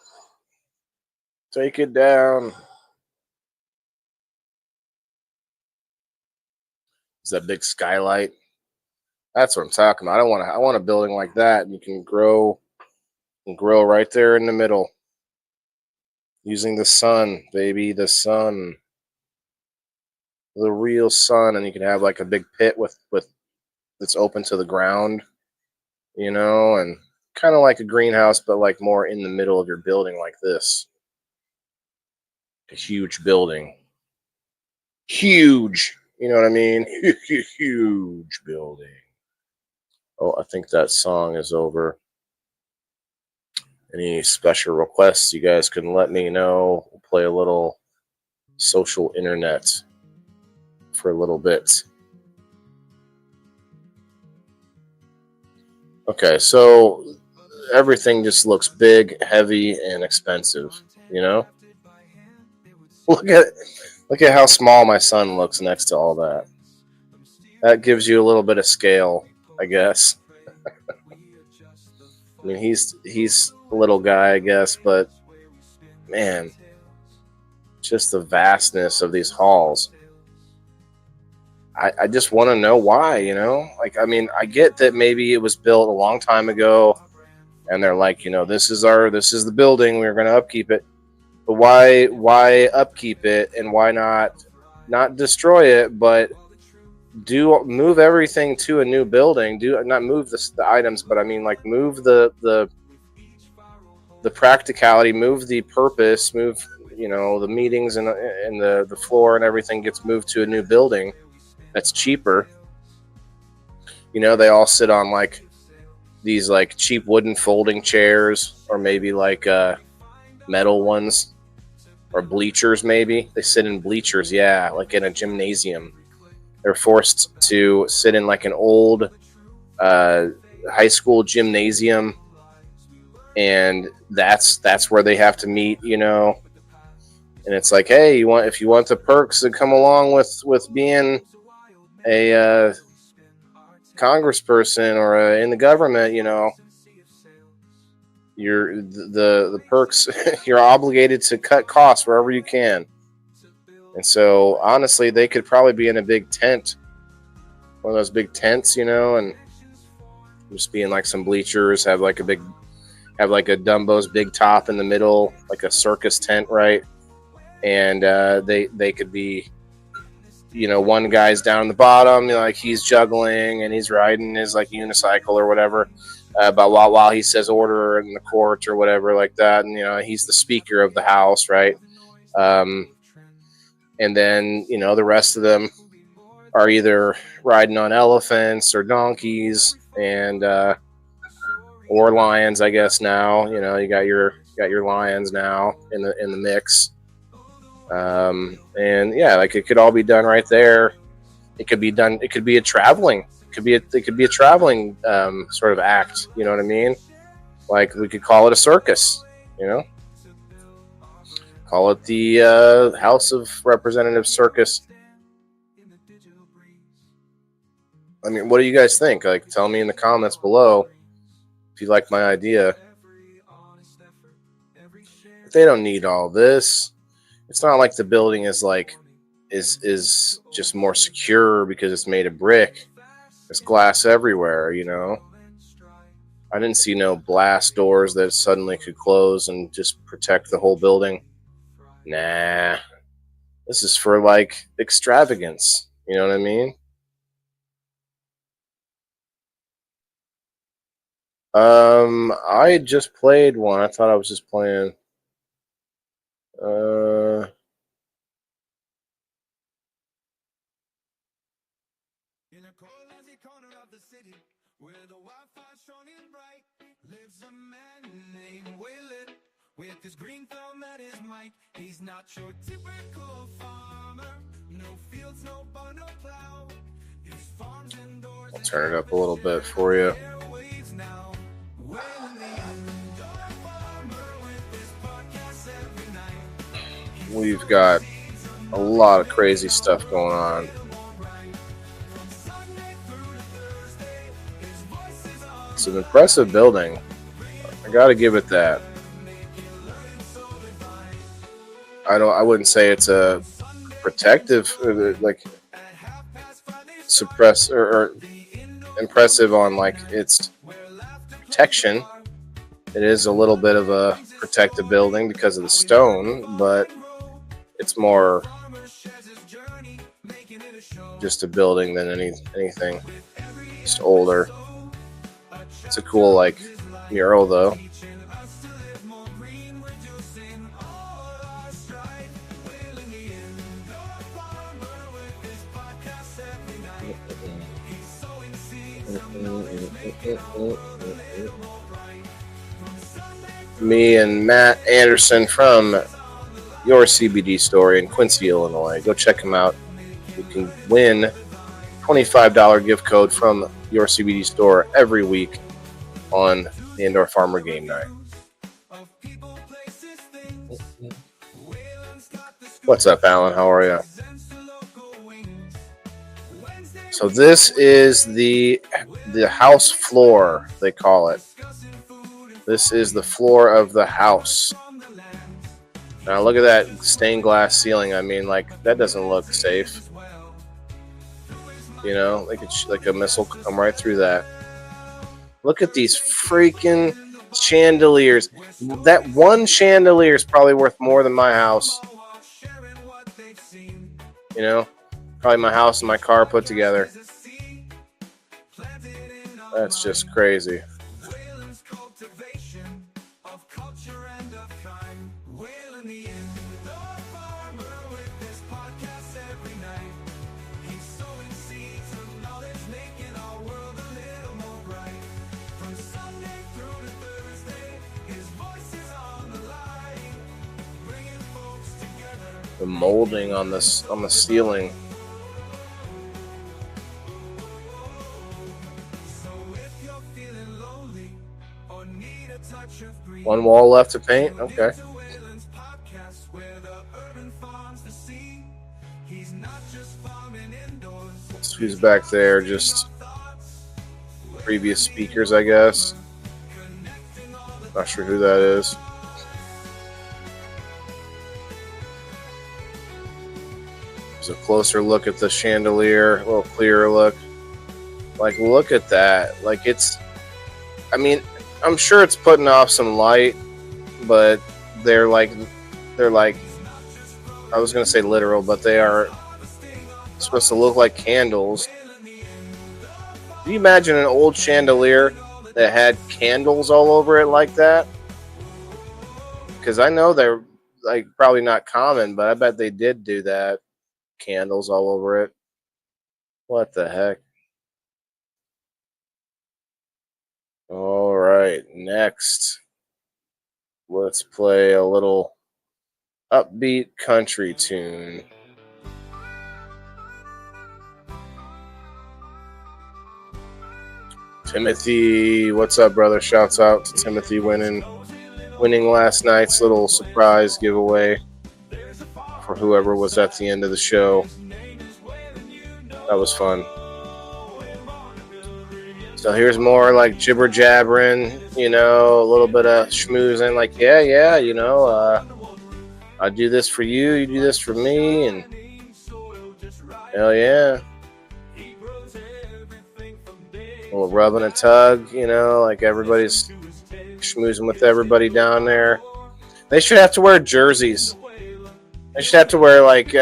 Take it down. It's that big skylight. That's what I'm talking about. I want a building like that. You can grow right there in the middle. Using the sun, baby, the sun. The real sun, and you can have like a big pit with that's open to the ground, you know, and kind of like a greenhouse, but like more in the middle of your building like this. A huge building. Huge. You know what I mean? Huge building. Oh, I think that song is over. Any special requests, you guys can let me know. We'll play a little social internet for a little bit. Okay, so everything just looks big, heavy, and expensive, you know? Look at how small my son looks next to all that. That gives you a little bit of scale, I guess. I mean, he's a little guy, I guess, but man, just the vastness of these halls. I just want to know why, you know? Like, I mean, I get that maybe it was built a long time ago and they're like, you know, this is the building, we're going to upkeep it. But why upkeep it, and why not destroy it, but move everything to a new building? Do not move the items, but I mean, like, move the practicality, move the purpose, move, you know, the meetings and the floor and everything gets moved to a new building that's cheaper. You know, they all sit on like these like cheap wooden folding chairs, or maybe like metal ones, or bleachers. Maybe they sit in bleachers, yeah, like in a gymnasium. They're forced to sit in like an old high school gymnasium, and that's where they have to meet, you know. And it's like, hey, if you want the perks that come along with being a congressperson or in the government, you know, you're the perks. You're obligated to cut costs wherever you can. And so honestly, they could probably be in a big tent, one of those big tents, you know, and just be in like some bleachers, have like a Dumbo's big top in the middle, like a circus tent, right? And they could be, you know, one guy's down the bottom, you know, like he's juggling and he's riding his like unicycle or whatever, but while he says order in the court or whatever like that, and you know, he's the speaker of the house, right? And then, you know, the rest of them are either riding on elephants or donkeys and or lions, I guess. Now, you know, you got your lions now in the mix. And yeah, like it could all be done right there. It could be done. It could be a traveling. It could be a traveling sort of act. You know what I mean? Like we could call it a circus. You know, call it the House of Representatives Circus. I mean, what do you guys think? Like, tell me in the comments below if you like my idea. But they don't need all this. It's not like the building is just more secure because it's made of brick. There's glass everywhere, you know. I didn't see no blast doors that suddenly could close and just protect the whole building. Nah. This is for like extravagance. You know what I mean? I just played one. I thought I was just playing. In a cozy corner of the city, where the wildfire's shining bright, lives a man named Willett, with his green thumb at his mic. He's not your typical farmer, no fields, no barn, no plow. His farms indoors. I'll turn it up a little bit for you. We've got a lot of crazy stuff going on. It's an impressive building. I gotta give it that. I wouldn't say it's a protective, like suppress or impressive on like its protection. It is a little bit of a protective building because of the stone, but it's more just a building than anything. Just older. It's a cool like mural though. Me and Matt Anderson from Your CBD Store in Quincy, Illinois. Go check them out. You can win $25 gift code from Your CBD Store every week on the Indoor Farmer Game Night. What's up, Alan? How are you? So this is the house floor, they call it. This is the floor of the house. Now look at that stained glass ceiling. I mean, like, that doesn't look safe. You know, like a missile could come right through that. Look at these freaking chandeliers. That one chandelier is probably worth more than my house. You know, probably my house and my car put together. That's just crazy. The molding on the ceiling. One wall left to paint. Okay. Who's back there? Just previous speakers, I guess. Not sure who that is. There's a closer look at the chandelier, a little clearer look. Like, look at that. Like, it's, I mean, I'm sure it's putting off some light, but they're like, I was going to say literal, but they are supposed to look like candles. Can you imagine an old chandelier that had candles all over it like that? Because I know they're, like, probably not common, but I bet they did do that. Candles all over it. What the heck? All right, next, let's play a little upbeat country tune. Timothy, what's up, brother? Shouts out to Timothy winning last night's little surprise giveaway for whoever was at the end of the show. That was fun. So here's more like jibber jabbering, you know, a little bit of schmoozing, like, yeah, you know, I do this for you, you do this for me, and hell yeah. A little rub and a tug, you know, like everybody's schmoozing with everybody down there. They should have to wear jerseys. They should have to wear like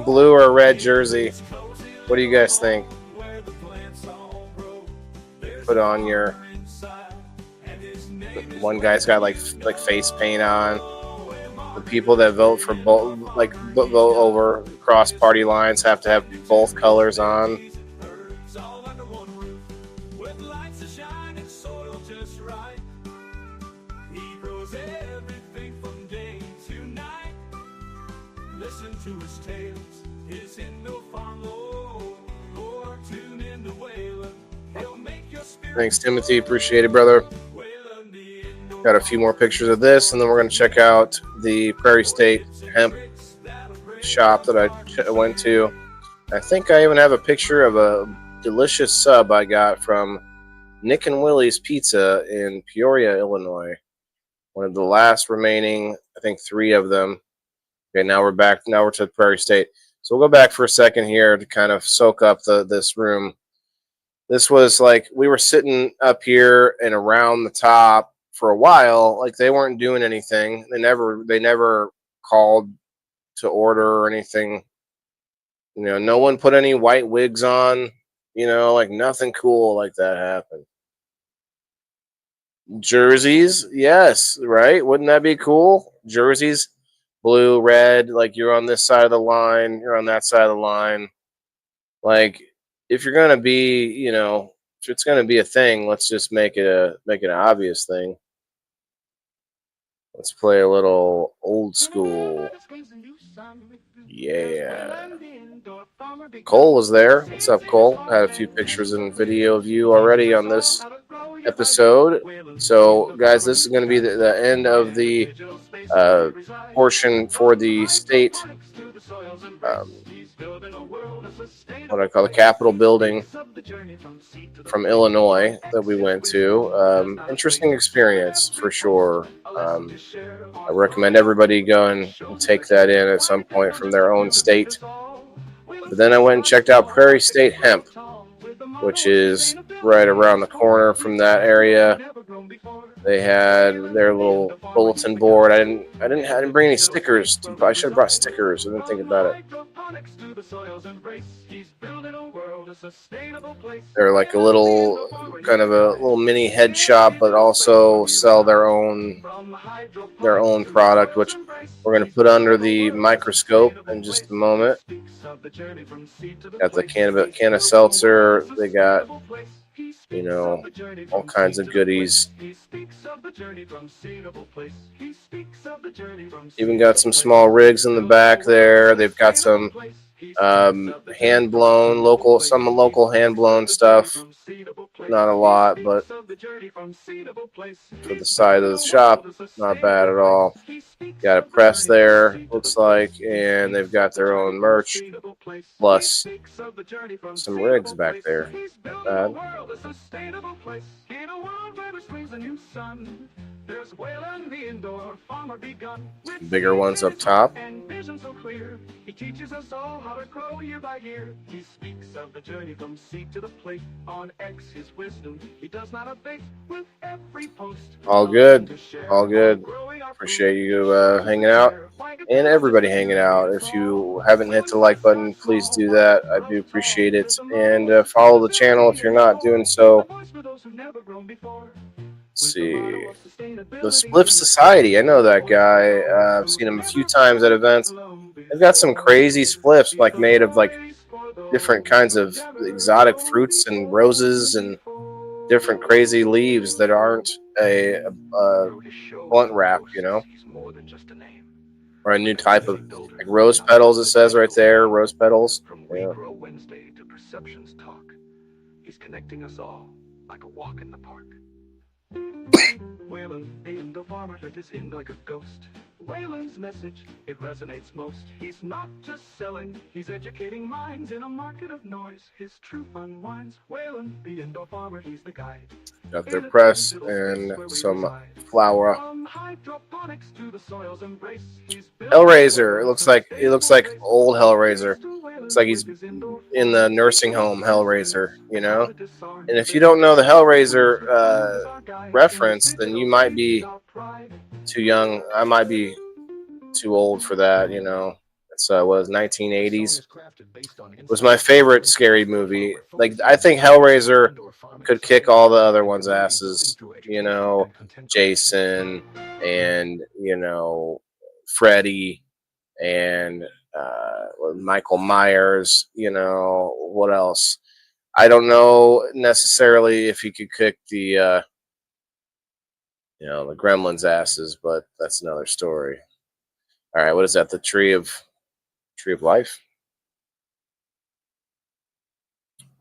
blue or red jersey. What do you guys think? Put on your. One guy's got like face paint on. The people that vote for both, like vote over cross party lines, have to have both colors on. Thanks, Timothy. Appreciate it, brother. Got a few more pictures of this, and then we're going to check out the Prairie State Hemp shop that I went to. I think I even have a picture of a delicious sub I got from Nick and Willie's Pizza in Peoria, Illinois. One of the last remaining, I think, 3 of them. Okay, now we're back. Now we're to Prairie State. So we'll go back for a second here to kind of soak up this room. This was like, we were sitting up here and around the top for a while. Like, they weren't doing anything. They never called to order or anything. You know, no one put any white wigs on. You know, like nothing cool like that happened. Jerseys, yes, right? Wouldn't that be cool? Jerseys, blue, red, like you're on this side of the line, you're on that side of the line. Like, if you're gonna be, if it's gonna be a thing, let's just make it an obvious thing. Let's play a little old school. Yeah. Cole was there. What's up, Cole? Had a few pictures and video of you already on this episode. So, guys, this is going to be the end of the portion for the state, what I call the Capitol building from Illinois that we went to. Interesting experience for sure. I recommend everybody go and take that in at some point from their own state. But then I went and checked out Prairie State Hemp, which is right around the corner from that area. They had their little bulletin board. I didn't bring any stickers. I should have brought stickers. I didn't think about it. They're like a little mini head shop, but also sell their own product, which we're going to put under the microscope in just a moment. Got the can of seltzer. They got all kinds of goodies. Even got some small rigs in the back there. They've got some hand blown local hand blown stuff. Not a lot, but for the side of the shop, not bad at all. Got a press there, looks like, and they've got their own merch, plus some rigs back there. Not bad. Bigger ones up top. He teaches us all how to grow year by year. He speaks of the journey from seed to the plate. On X, his wisdom, he does not abate with every post. All good. All good. Appreciate you hanging out and everybody hanging out. If you haven't hit the like button, please do that. I do appreciate it. And follow the channel if you're not doing so. Let's see. The Spliff Society. I know that guy. I've seen him a few times at events. They've got some crazy spliffs, like made of like different kinds of exotic fruits and roses and different crazy leaves that aren't a blunt wrap, or a new type of like rose petals. It says right there, rose petals. Yeah. Wednesday to Perceptions Talk. He's connecting us all like a walk in the park. Waylon, the Indo farmer, turned his in like a ghost. Waylon's message, it resonates most. He's not just selling, he's educating minds in a market of noise. His truth unwinds. Waylon, the Indo farmer, he's the guide. Got their press and some flour. Hellraiser. It looks like old Hellraiser. Looks like he's in the nursing home Hellraiser, And if you don't know the Hellraiser reference, then you might be too young. I might be too old for that, It's was 1980s. It was my favorite scary movie. Like, I think Hellraiser could kick all the other ones' asses, Jason and Freddy and Michael Myers, what else? I don't know necessarily if he could kick the the Gremlins' asses, but that's another story. All right, what is that? The Tree of Life?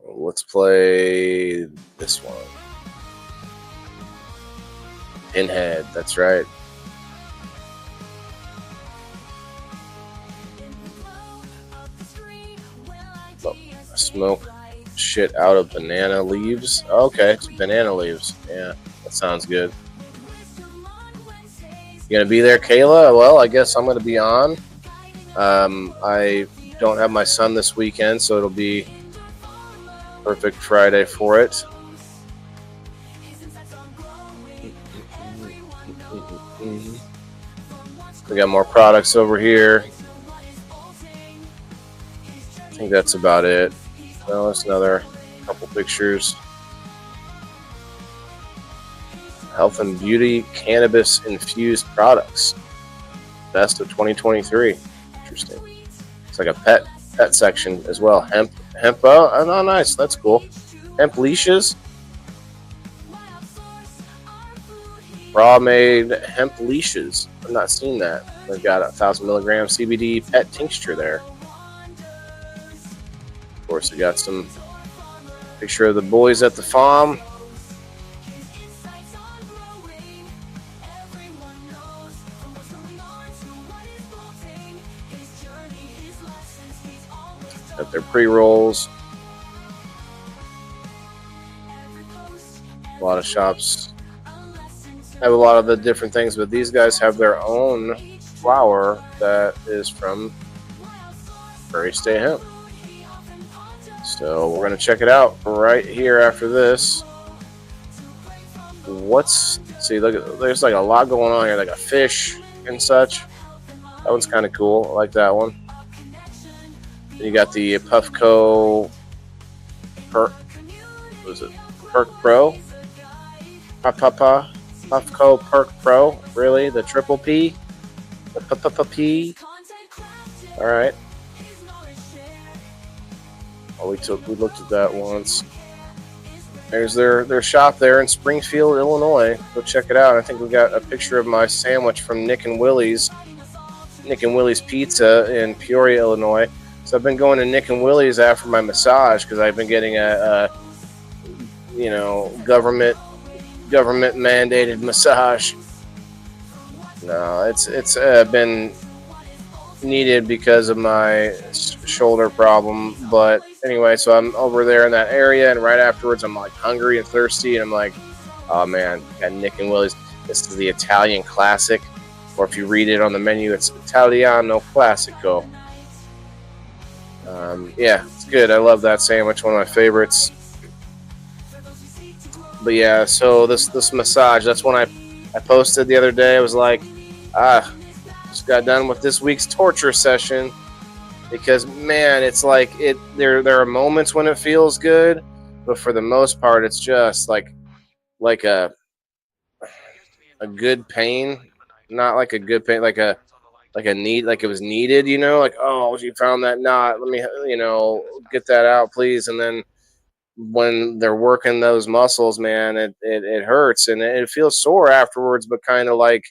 Let's play this one. Pinhead, that's right. Oh, smoke shit out of banana leaves. Okay, banana leaves. Yeah, that sounds good. You gonna be there, Kayla? Well, I guess I'm gonna be on. I don't have my son this weekend, so it'll be perfect Friday for it. We got more products over here. I think that's about it. Well, that's another couple pictures. Health and beauty cannabis infused products. Best of 2023. Interesting. It's like a pet section as well. Hemp hemp. Oh, nice. That's cool. Hemp leashes. Raw made hemp leashes. I've not seen that. They've got 1,000 milligram CBD pet tincture there. Of course, we got some picture of the boys at the farm. Got their pre-rolls. A lot of shops have a lot of the different things, but these guys have their own flower that is from Prairie State Hemp. So we're going to check it out right here after this. See, look, there's like a lot going on here, like a fish and such. That one's kind of cool. I like that one. Then you got the Puffco Perk Pro. Puffco Perk Pro. Really? The triple P? The P? Alright. Oh, we looked at that once. There's their shop there in Springfield, Illinois. Go check it out. I think we got a picture of my sandwich from Nick and Willie's Pizza in Peoria, Illinois. So I've been going to Nick and Willie's after my massage because I've been getting a government mandated massage. No, it's been needed because of my shoulder problem. But anyway, so I'm over there in that area, and right afterwards I'm like hungry and thirsty, and I'm like, oh man, got Nick and Willie's. This is the Italian classic, or if you read it on the menu, it's Italiano Classico. Yeah, it's good. I love that sandwich, one of my favorites. But yeah, so this massage, that's when I posted the other day. I was like, just got done with this week's torture session, because man, it's like there are moments when it feels good, but for the most part it's just like a good pain, not like a good pain, like a need, like it was needed, like, oh, you found that knot, let me get that out please. And then when they're working those muscles, man, it hurts, and it feels sore afterwards, but kind of like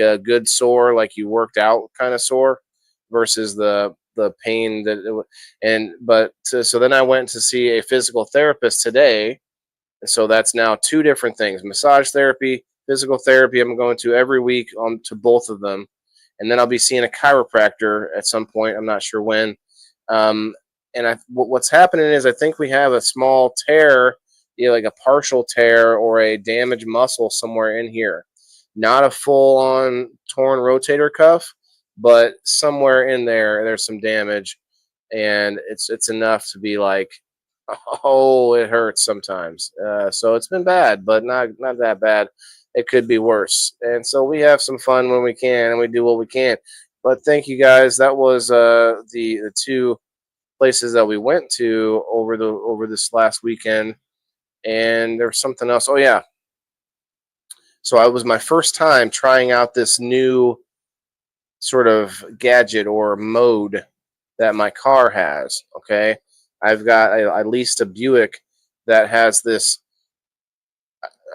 a good sore, like you worked out kind of sore, versus the pain so then I went to see a physical therapist today. So that's now two different things: massage therapy, physical therapy. I'm going to every week to both of them, and then I'll be seeing a chiropractor at some point. I'm not sure when. And what's happening is I think we have a small tear, like a partial tear or a damaged muscle somewhere in here. Not a full-on torn rotator cuff, but somewhere in there's some damage, and it's enough to be like, oh, it hurts sometimes. So it's been bad, but not that bad. It could be worse. And so we have some fun when we can, and we do what we can. But thank you guys. That was the two places that we went to over this last weekend. And there's something else. Oh yeah. So it was my first time trying out this new sort of gadget or mode that my car has. Okay. I leased a Buick that has this,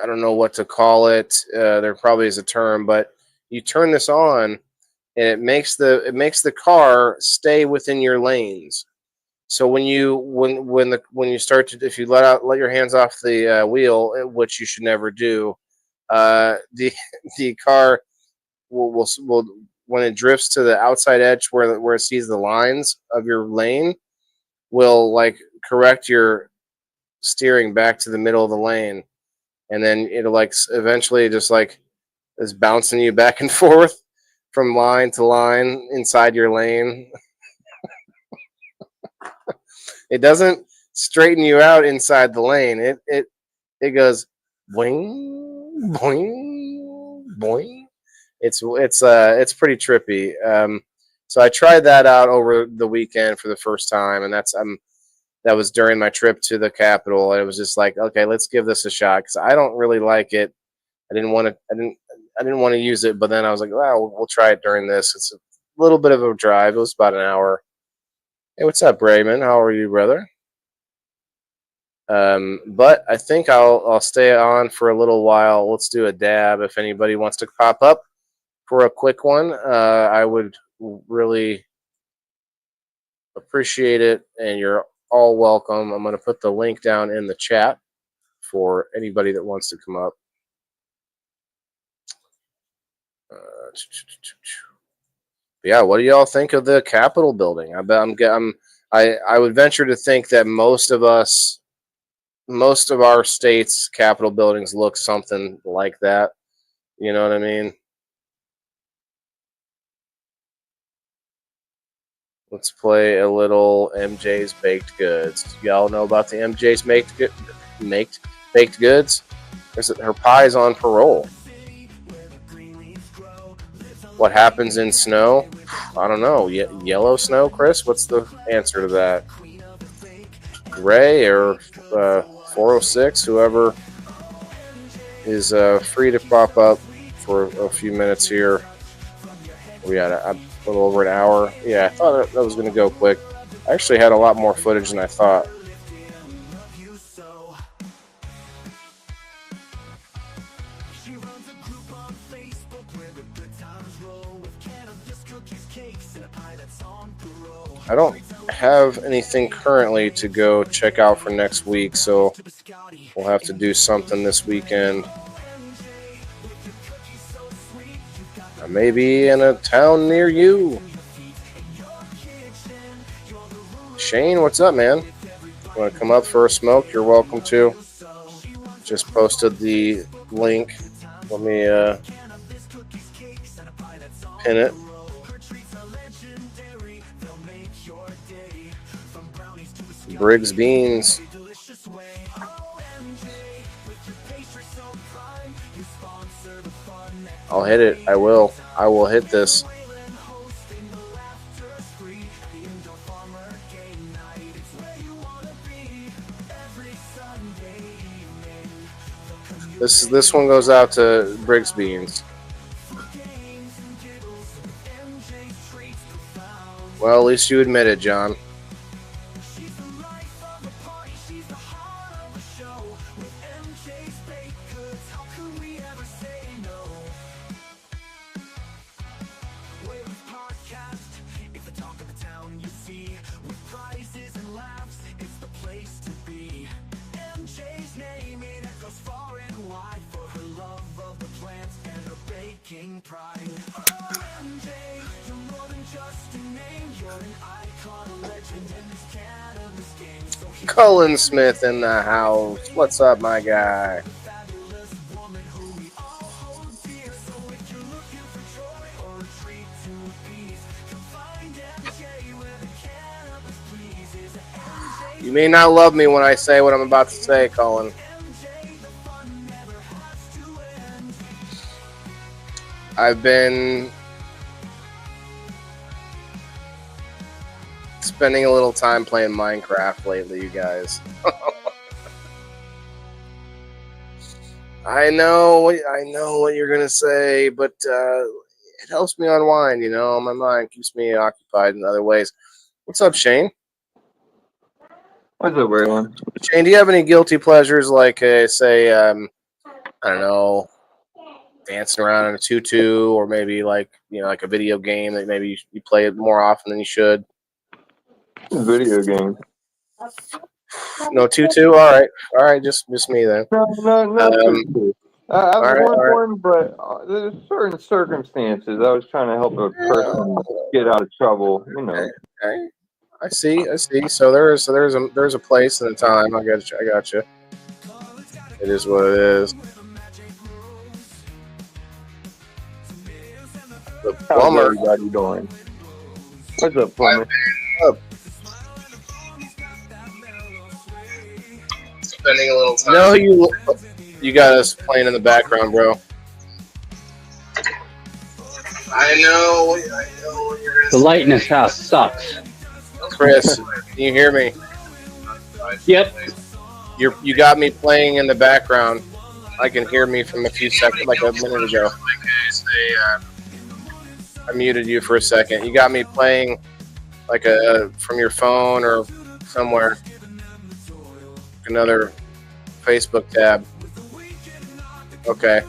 I don't know what to call it. There probably is a term, but you turn this on and it makes the car stay within your lanes. So when you start to, if you let your hands off the wheel, which you should never do, the car will when it drifts to the outside edge where it sees the lines of your lane, will like correct your steering back to the middle of the lane, and then it'll like eventually just like is bouncing you back and forth from line to line inside your lane. It doesn't straighten you out inside the lane. It goes boing, boing, boing. It's pretty trippy. So I tried that out over the weekend for the first time, and that was during my trip to the Capitol. And it was just like, okay, let's give this a shot, because I don't really like it. I didn't want to use it, but then I was like, well, we'll try it during this. It's a little bit of a drive. It was about an hour. Hey, what's up, Raymond? How are you, brother? But I think I'll stay on for a little while. Let's do a dab. If anybody wants to pop up for a quick one, I would really appreciate it, and you're all welcome. I'm going to put the link down in the chat for anybody that wants to come up. Yeah, what do y'all think of the Capitol building? I would venture to think that most of our states' Capitol buildings look something like that. You know what I mean? Let's play a little MJ's Baked Goods. Y'all know about the MJ's Baked Goods? Her pie's on parole. What happens in snow? I don't know. Yellow snow, Chris? What's the answer to that? Ray or 406, whoever is free to pop up for a few minutes here. We had a little over an hour. Yeah, I thought that was going to go quick. I actually had a lot more footage than I thought. I don't have anything currently to go check out for next week, so we'll have to do something this weekend. I may be in a town near you. Shane, what's up, man? You want to come up for a smoke? You're welcome to. Just posted the link. Let me pin it. Briggs Beans. I'll hit it. I will hit this. This one goes out to Briggs Beans. Well, at least you admit it, John. Cullen Smith in the house. What's up, my guy? You may not love me when I say what I'm about to say, Cullen. I've been spending a little time playing Minecraft lately, you guys. I know what you're gonna say, but it helps me unwind. You know, my mind keeps me occupied in other ways. What's up, Shane? What's up, everyone? Shane, do you have any guilty pleasures, like say, I don't know, dancing around in a tutu, or maybe like like a video game that maybe you play it more often than you should? Video game. No tutu. All right, just me then. No. I've all right. one, but there's certain circumstances. I was trying to help a person get out of trouble. You know. Okay. I see. So there's a place and a time. I got you. It is what it is. The plumber. How's everybody doing? What's up, plumber? Spending a little time. No, you got us playing in the background, bro. I know what you're gonna The light in this house sucks. Chris, can you hear me? Yep. You got me playing in the background. I can hear me from a few seconds, like a minute ago. I muted you for a second. You got me playing like a from your phone or somewhere. Another Facebook tab. Okay.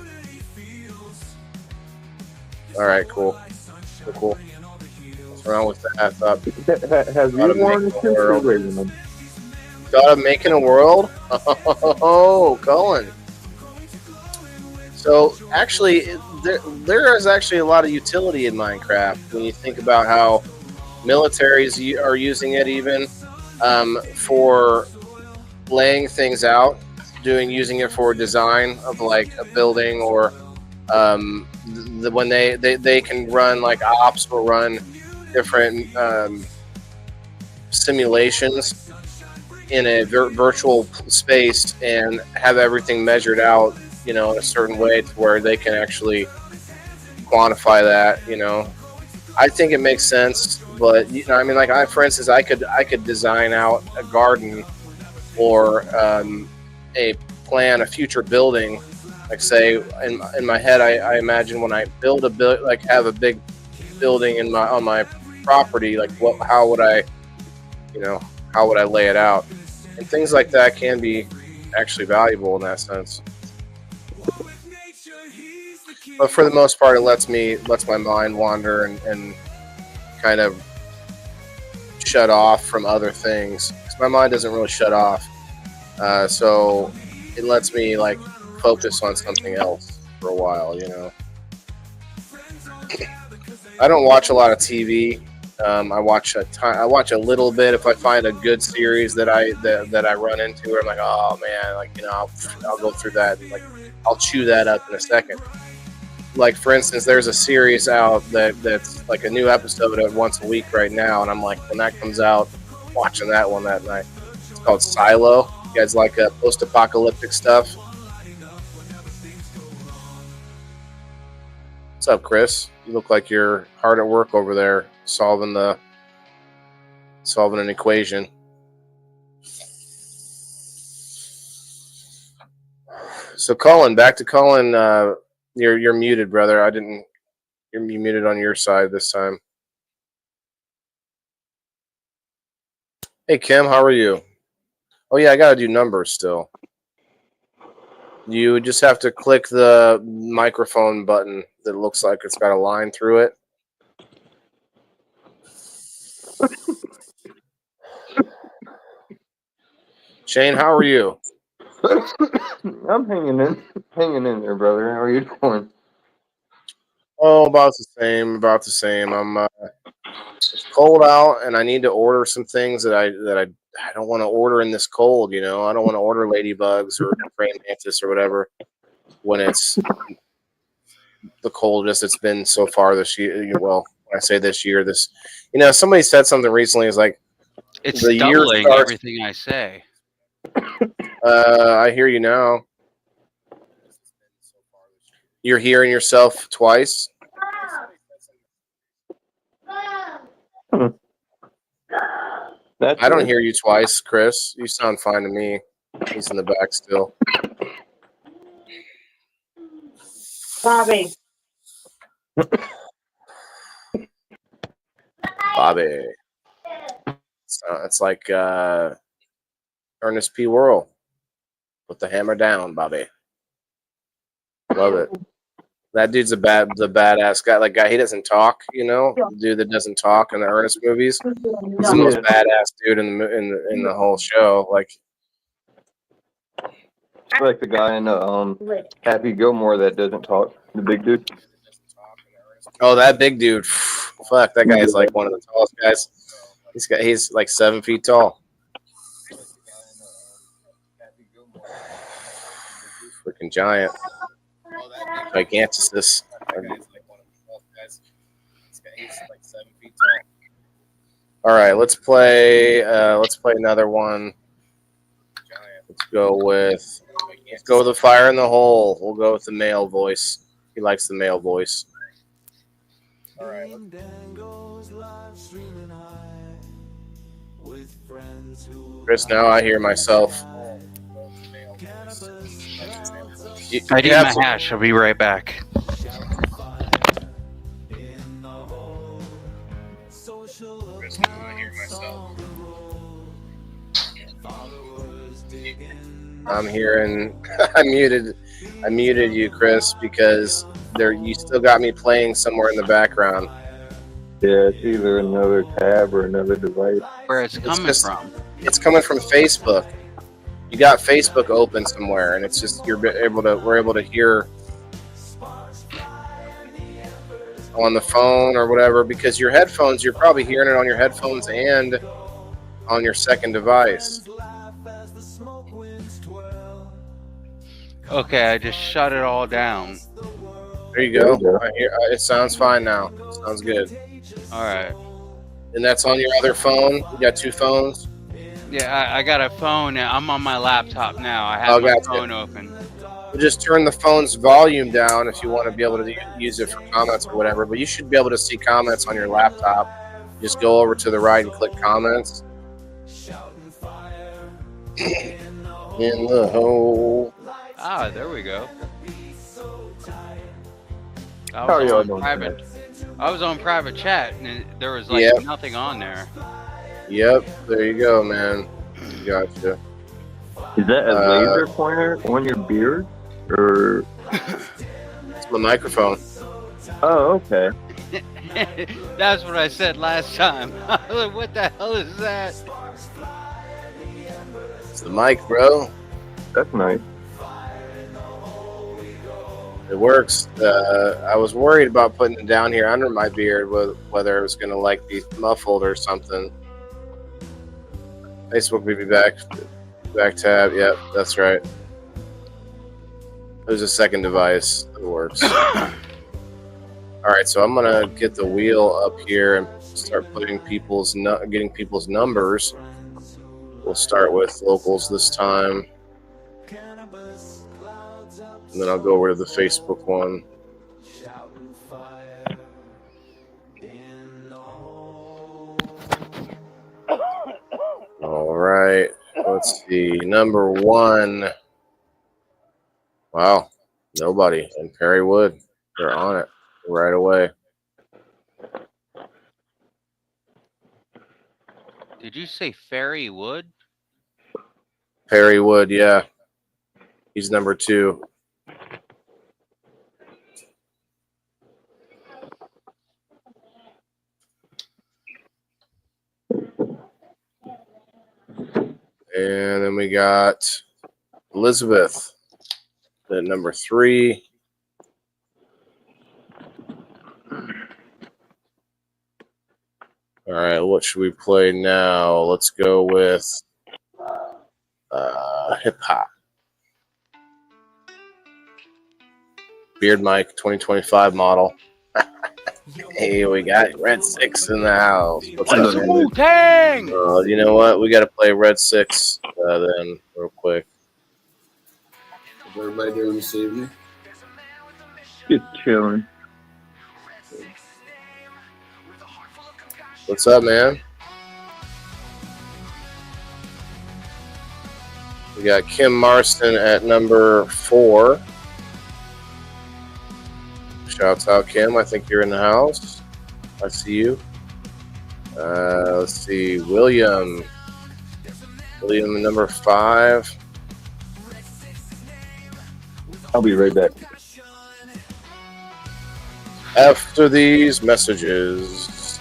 All right. Cool. Cool. What's wrong with that? I thought. Have you won since you're raising them? Thought of making a world? Oh, Cullen. So actually, there is actually a lot of utility in Minecraft when you think about how militaries are using it, even for laying things out, using it for design of like a building, or when they can run like ops or run different simulations in a virtual space and have everything measured out, in a certain way to where they can actually quantify that. I think it makes sense, but for instance, I could design out a garden or a future building. Like say in my head, I imagine when I build have a big building on my property, like how would I lay it out? And things like that can be actually valuable in that sense. But for the most part, it lets my mind wander and kind of shut off from other things. 'Cause my mind doesn't really shut off, so it lets me like focus on something else for a while. I don't watch a lot of TV. I watch a little bit if I find a good series that I run into where I'm like, oh man, I'll go through that and I'll chew that up in a second. Like for instance, there's a series out that's like a new episode of once a week right now, and I'm like, when that comes out, I'm watching that one that night. It's called Silo. You guys like post-apocalyptic stuff? What's up, Chris? You look like you're hard at work over there solving an equation. So Colin, back to Colin. You're muted, brother. You're muted on your side this time. Hey Kim, how are you? Oh yeah, I gotta do numbers still. You just have to click the microphone button that looks like it's got a line through it. Shane, how are you? I'm hanging in there, brother. How are you doing? Oh, about the same. It's cold out, and I need to order some things that I don't want to order in this cold. I don't want to order ladybugs or praying mantis or whatever when it's the coldest it's been so far this year. Well, when I say this year, somebody said something recently. It's like it's the year doubling starts, everything I say. I hear you now. You're hearing yourself twice. I don't hear you twice, Chris. You sound fine to me. He's in the back still. Bobby. It's like Ernest P. Worrell. Put the hammer down, Bobby. Love it. That dude's the badass guy. Like guy, he doesn't talk. The dude that doesn't talk in the Ernest movies. He's the most badass dude in the whole show. Like the guy in Happy Gilmore that doesn't talk. The big dude. Oh, that big dude. Fuck, that guy is like one of the tallest guys. He's like 7 feet tall. Freaking giant. Giganticus. All right, let's play another one. Let's go with the fire in the hole. We'll go with the male voice. He likes the male voice. All right. Chris, now I hear myself. I do my hash. I'll be right back. Chris, I'm hearing. I muted you, Chris, because you still got me playing somewhere in the background. Yeah, it's either another tab or another device. Where it's coming from. It's coming from Facebook. You got Facebook open somewhere, and it's just we're able to hear on the phone or whatever, because your headphones, you're probably hearing it on your headphones and on your second device. Okay, I just shut it all down. There you go. It sounds fine now. Sounds good. All right. And that's on your other phone? You got two phones? Yeah, I got a phone. I'm on my laptop now. I have my phone open. Just turn the phone's volume down if you want to be able to use it for comments or whatever. But you should be able to see comments on your laptop. Just go over to the right and click comments. In the hole. Ah, there we go. I was on private chat, and there was nothing on there. Yep, there you go, man. Gotcha. Is that a laser pointer on your beard, or? It's my microphone. Oh, okay. That's what I said last time. I was like, what the hell is that? It's the mic, bro. That's nice. It works. I was worried about putting it down here under my beard, whether it was going to be muffled or something. Facebook will be back. Back tab. Yep, that's right. There's a second device that works. All right, so I'm gonna get the wheel up here and start putting getting people's numbers. We'll start with locals this time, and then I'll go over to the Facebook one. All right, let's see. Number 1. Wow, nobody in Perry Wood. They're on it right away. Did you say Ferry Wood? Perry Wood, yeah. He's number 2. And then we got Elizabeth at number 3. All right, what should we play now? Let's go with hip hop. Beard Mike 2025 model. Hey, we got Red 6 in the house. What's up, man? Wu-Tang! You know what? We got to play Red 6 then real quick. How's everybody doing this evening? Just chilling. What's up, man? We got Kim Marston at number 4. Shouts out, Kim. I think you're in the house. I see you. Let's see. William number 5. I'll be right back. After these messages.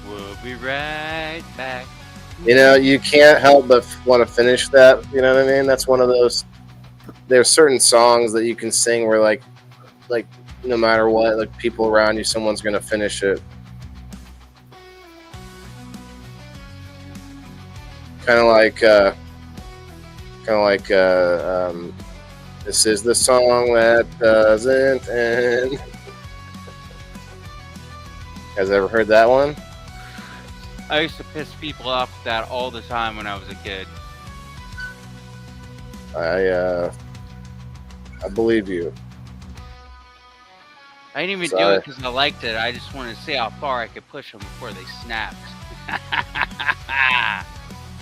We'll be right back. You know, you can't help but want to finish that. You know what I mean? That's one of those. There's certain songs that you can sing where, like no matter what, like people around you, someone's gonna finish it. Kind of like, this is the song that doesn't end. You guys ever heard that one? I used to piss people off with that all the time when I was a kid. I believe you. I didn't even do it because I liked it. I just wanted to see how far I could push them before they snapped.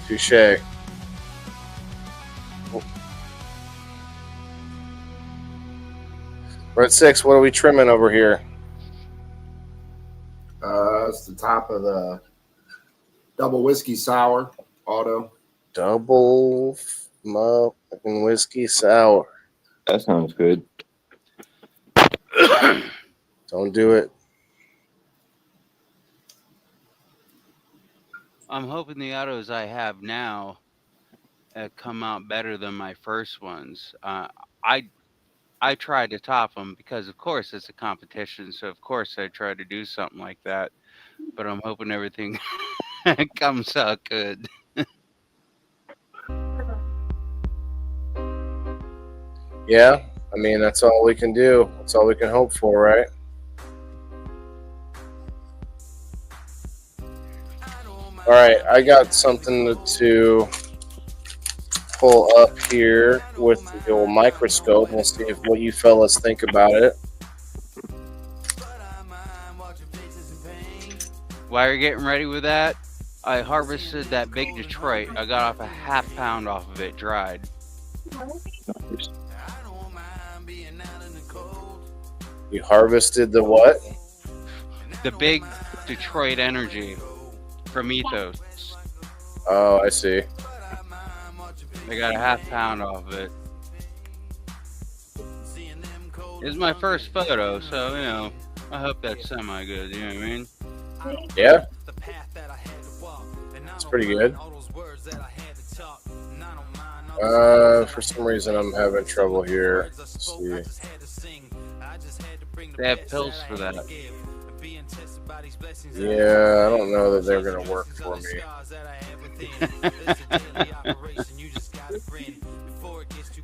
Touché. Red 6, what are we trimming over here? It's the top of the double whiskey sour auto. Double Motherfucking whiskey sour. That sounds good. Don't do it. I'm hoping the autos I have now come out better than my first ones. I tried to top them because, of course, it's a competition. So, of course, I tried to do something like that. But I'm hoping everything comes out good. Yeah, I mean, that's all we can do. That's all we can hope for, right? All right, I got something to pull up here with the old microscope. We'll see what you fellas think about it. While you're getting ready with that, I harvested that big Detroit. I got off a ½ pound off of it dried. You harvested the what? The big Detroit Energy from Ethos. Oh, I see. I got a ½ pound off of it. It's my first photo, so, you know, I hope that's semi-good, you know what I mean? Yeah. It's pretty good. For some reason, I'm having trouble here. Let's see. They have pills for that. Yeah, I don't know that they're going to work for me.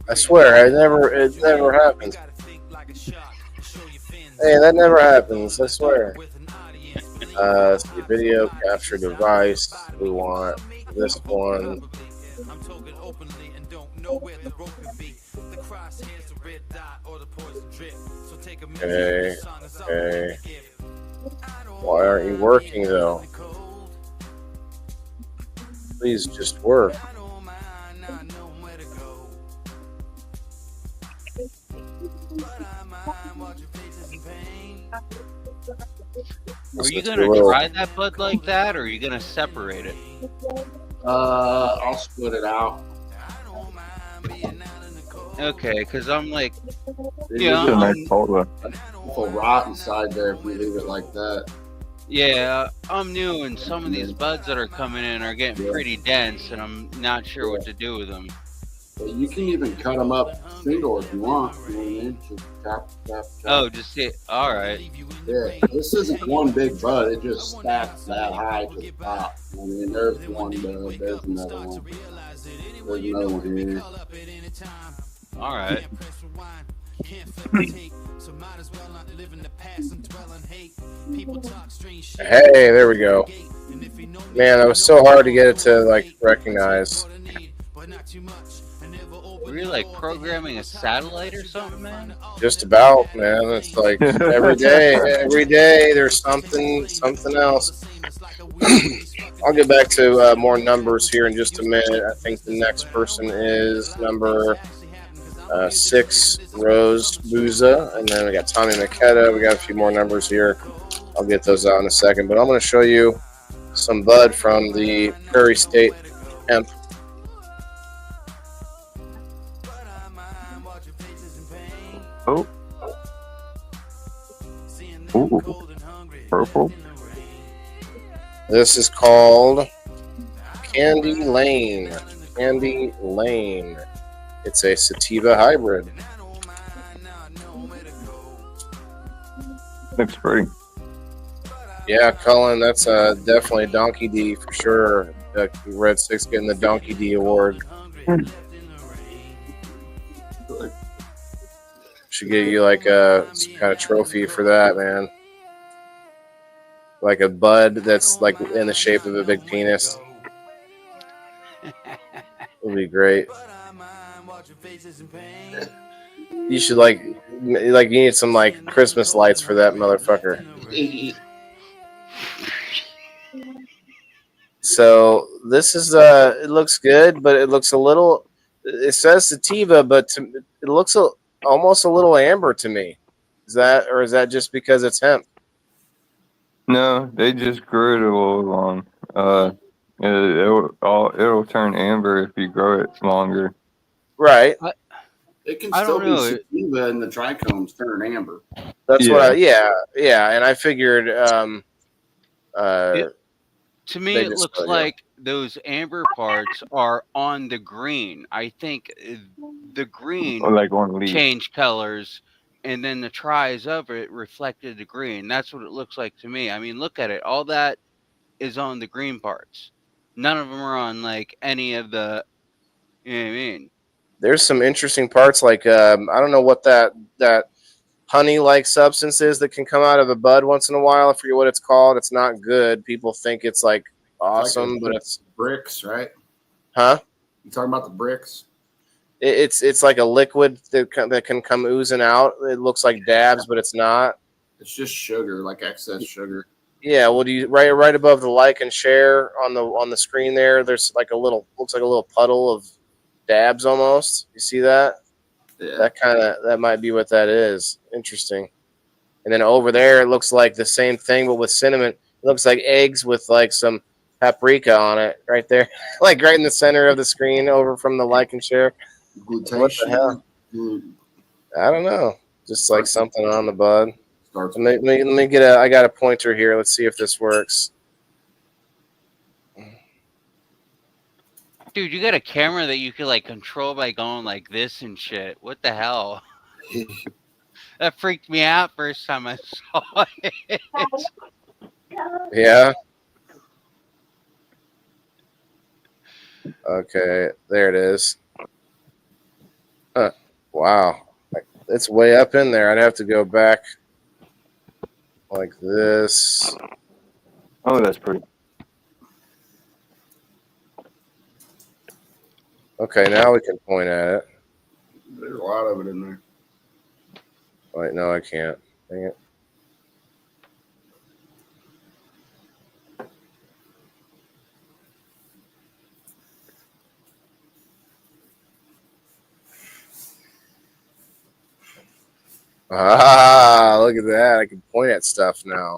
I swear, it never happens. Hey, that never happens, I swear. Let's see, video capture device. We want this one. Okay, okay. Why aren't you working though? Please just work. Are you gonna dry that bud like that, or are you gonna separate it? I'll split it out. Okay, because I'm like, Yeah, a nice photo. It'll rot inside there if you leave it like that. yeah, I'm new, and some of these buds that are coming in are getting pretty dense, and I'm not sure what to do with them. But you can even cut them up single if you want. You know what I mean? Just tap, tap, tap. Oh, just see. All right. Yeah, this isn't one big bud. It just stacks that high to the top. I mean, there's one bud. There's another one. There's another one here. All right. Hey, there we go. Man, that was so hard to get it to like recognize. Were you like programming a satellite or something, man? Just about, man. It's like every day there's something else. I'll get back to more numbers here in just a minute. I think the next person is number 6, Rose Booza, and then we got Tommy McKetta. We got a few more numbers here. I'll get those out in a second, but I'm going to show you some bud from the Prairie State Hemp. Oh. Ooh. Purple. This is called Candy Lane. Candy Lane. It's a sativa hybrid. Looks pretty. Yeah, Cullen, that's definitely Donkey D for sure. Red 6 getting the Donkey D award. Should get you like some kind of trophy for that, man. Like a bud that's like in the shape of a big penis. Would be great. You should like you need some like Christmas lights for that motherfucker. So this is it looks good, but it looks a little. It says sativa, but it looks almost a little amber to me. Is that just because it's hemp? No, they just grew it a little long. It'll turn amber if you grow it longer. Right. It can I still don't be know. sativa and the trichomes turn amber. That's Yeah. what yeah. And I figured To me, they it just looks tell you. like those amber parts are on the green. I think the green Or like on leaf. changed colors, and then the tries of it reflected the green. That's what it looks like to me. I mean, look at it. All that is on the green parts. None of them are on like any of the. You know what I mean? There's some interesting parts like I don't know what that honey like substance is that can come out of a bud once in a while. I forget what it's called. It's not good. People think it's like awesome, but it's bricks, right? Huh? You talking about the bricks? It's like a liquid that can come oozing out. It looks like dabs, but it's not. It's just sugar, like excess sugar. Yeah, well, do you right above the like and share on the screen there? There's like looks like a little puddle of dabs almost. You see that? Yeah. That might be what that is. Interesting. And then over there, it looks like the same thing, but with cinnamon. It looks like eggs with like some paprika on it, right there, like right in the center of the screen, over from the like and share. Glutation. What the hell? I don't know. Just like something on the bud. Let me get I got a pointer here. Let's see if this works. Dude, you got a camera that you could like control by going like this and shit. What the hell? That freaked me out first time I saw it. Yeah. Okay, there it is. Wow. It's way up in there. I'd have to go back like this. Oh, that's pretty. Okay, now we can point at it. There's a lot of it in there. Wait, no, I can't. Dang it. Ah, look at that. I can point at stuff now.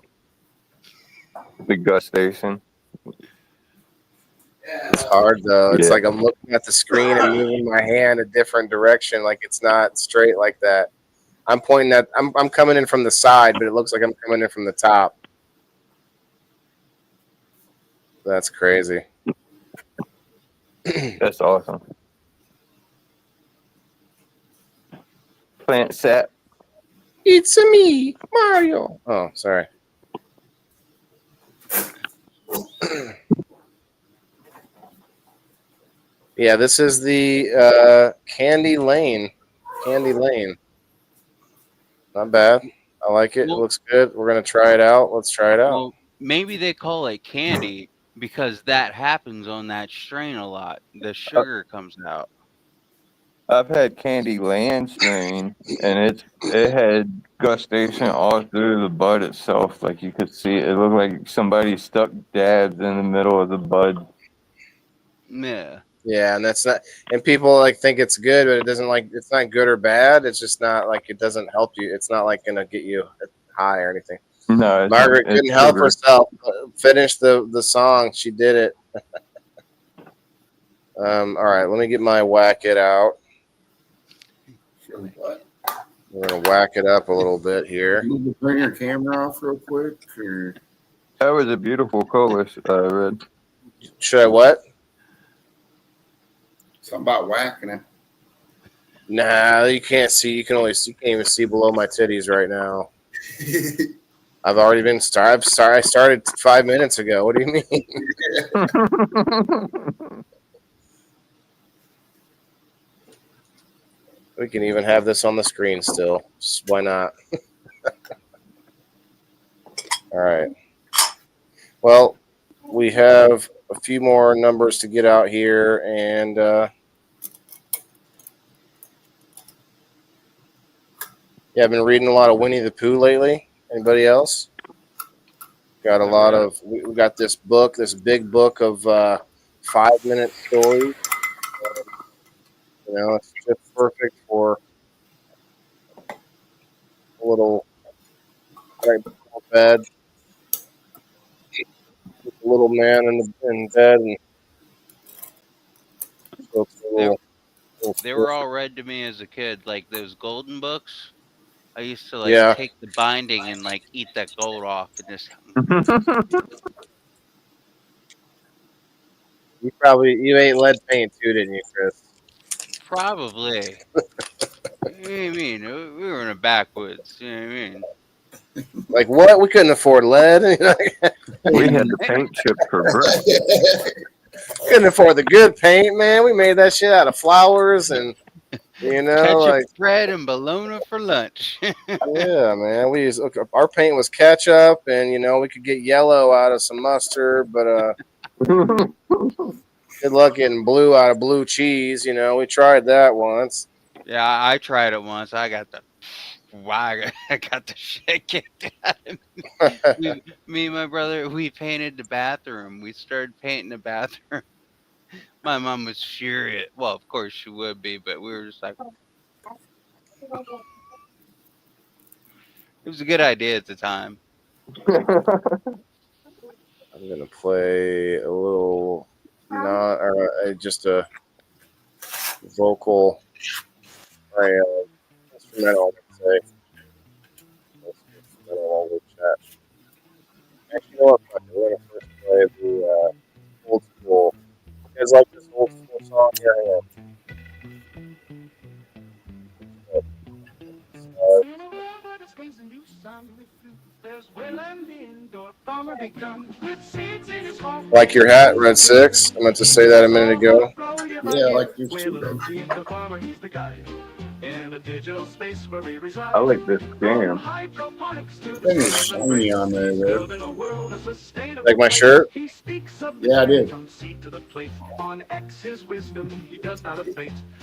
The gustation. It's hard, though. It's Yeah. like I'm looking at the screen and moving my hand a different direction. Like it's not straight like that. I'm pointing at, I'm coming in from the side, but it looks like I'm coming in from the top. That's crazy. That's awesome. Plant sap. It's me, Mario. Oh, sorry. Yeah, this is the Candy Lane. Candy Lane. Not bad. I like it. It looks good. We're going to try it out. Let's try it out. Well, maybe they call it candy because that happens on that strain a lot. The sugar comes out. I've had Candy Land strain, and it had gustation all through the bud itself. Like you could see it. It looked like somebody stuck dabs in the middle of the bud. Yeah. Yeah, and that's not, and people like think it's good, but it doesn't, like, it's not good or bad. It's just not like, it doesn't help you. It's not like gonna get you high or anything. No, Margaret couldn't help herself. Finish the song. She did it. All right, let me get my whack it out. We're gonna whack it up a little bit here. You need to bring your camera off real quick, or that was a beautiful color, Red. Should I what? something about whacking it. Nah, you can't see. You can't even see below my titties right now. I've already been started. I started 5 minutes ago. What do you mean? We can even have this on the screen still. Just why not? All right. Well, we have a few more numbers to get out here, and yeah, I've been reading a lot of Winnie the Pooh lately. Anybody else? Got a lot of. We got this book, this big book of 5-minute stories. You know, it's just perfect for a little right before bed. A little man in bed, and so it's a They were all read to me as a kid, like those golden books. I used to like Yeah. take the binding and like eat that gold off and just You ate lead paint too, didn't you, Chris? probably. What do you mean? We were in a backwoods. You know what I mean? Like what? We couldn't afford lead. We had the paint chip for breakfast. Couldn't afford the good paint, man. We made that shit out of flowers and Ketchup, like bread, and bologna for lunch. yeah, man. Our paint was ketchup, and we could get yellow out of some mustard, but good luck getting blue out of blue cheese. We tried that once. Yeah, I tried it once. I got the shit kicked out of me. Me and my brother, we painted the bathroom. We started painting the bathroom. My mom was furious. Well, of course she would be, but we were just like, it was a good idea at the time. I'm gonna play a little, just a vocal instrumental. I'd say. Instrumental over chat. Actually, you know what? Fuck it. We're gonna first play the old school. You guys like this old school song? Here I am. Like your hat, Red 6. I meant to say that a minute ago. Yeah, like you too, bro. I like this jam. Thing is shiny on there, bro. Like my shirt? Yeah, I did.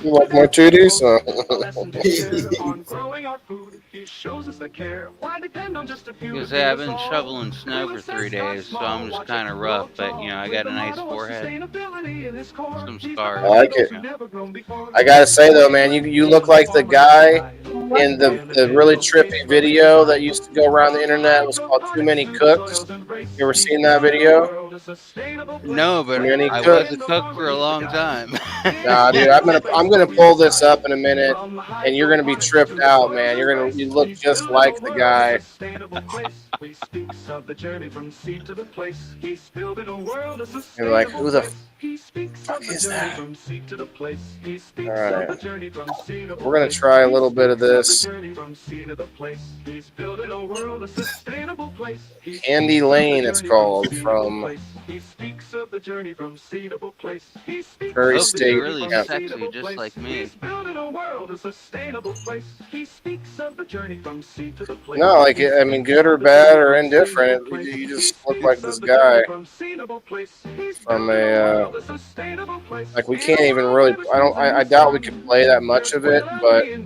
You like more tooties? Because I've been shoveling snow for 3 days, so I'm just kind of rough. But I got a nice forehead, some scars. I like it. I gotta say though, man, you look like the guy in the really trippy video that used to go around the internet. It was called Too Many Cooks. You ever seen that video? No, but Too Many I Cooks. was a cook for a long time. Nah, dude, I'm gonna pull this up in a minute, and you're gonna be tripped out, man. You look just like the guy. You're like, who the fuck is that? All right, we're gonna try a little bit of this. Candy Lane, it's called, from Prairie State really Hemp. sexy, just like me. No, like I mean, good or bad or indifferent, you just look like this guy from a like we can't even really. I doubt we could play that much of it, but I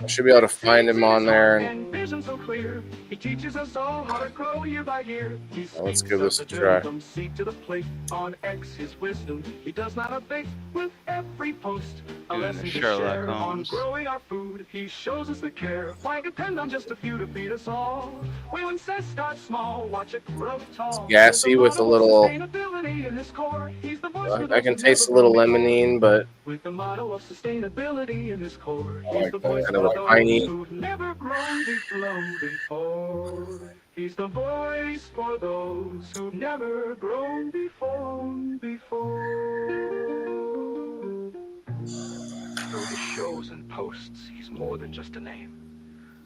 should be able to find him on there. And let's give this a try. Doing the Sherlock Holmes. It's gassy with a little. I can taste a little lemonine, but I like kind of like piney. He's the voice for those who've never grown before. Through his shows and posts, he's more than just a name.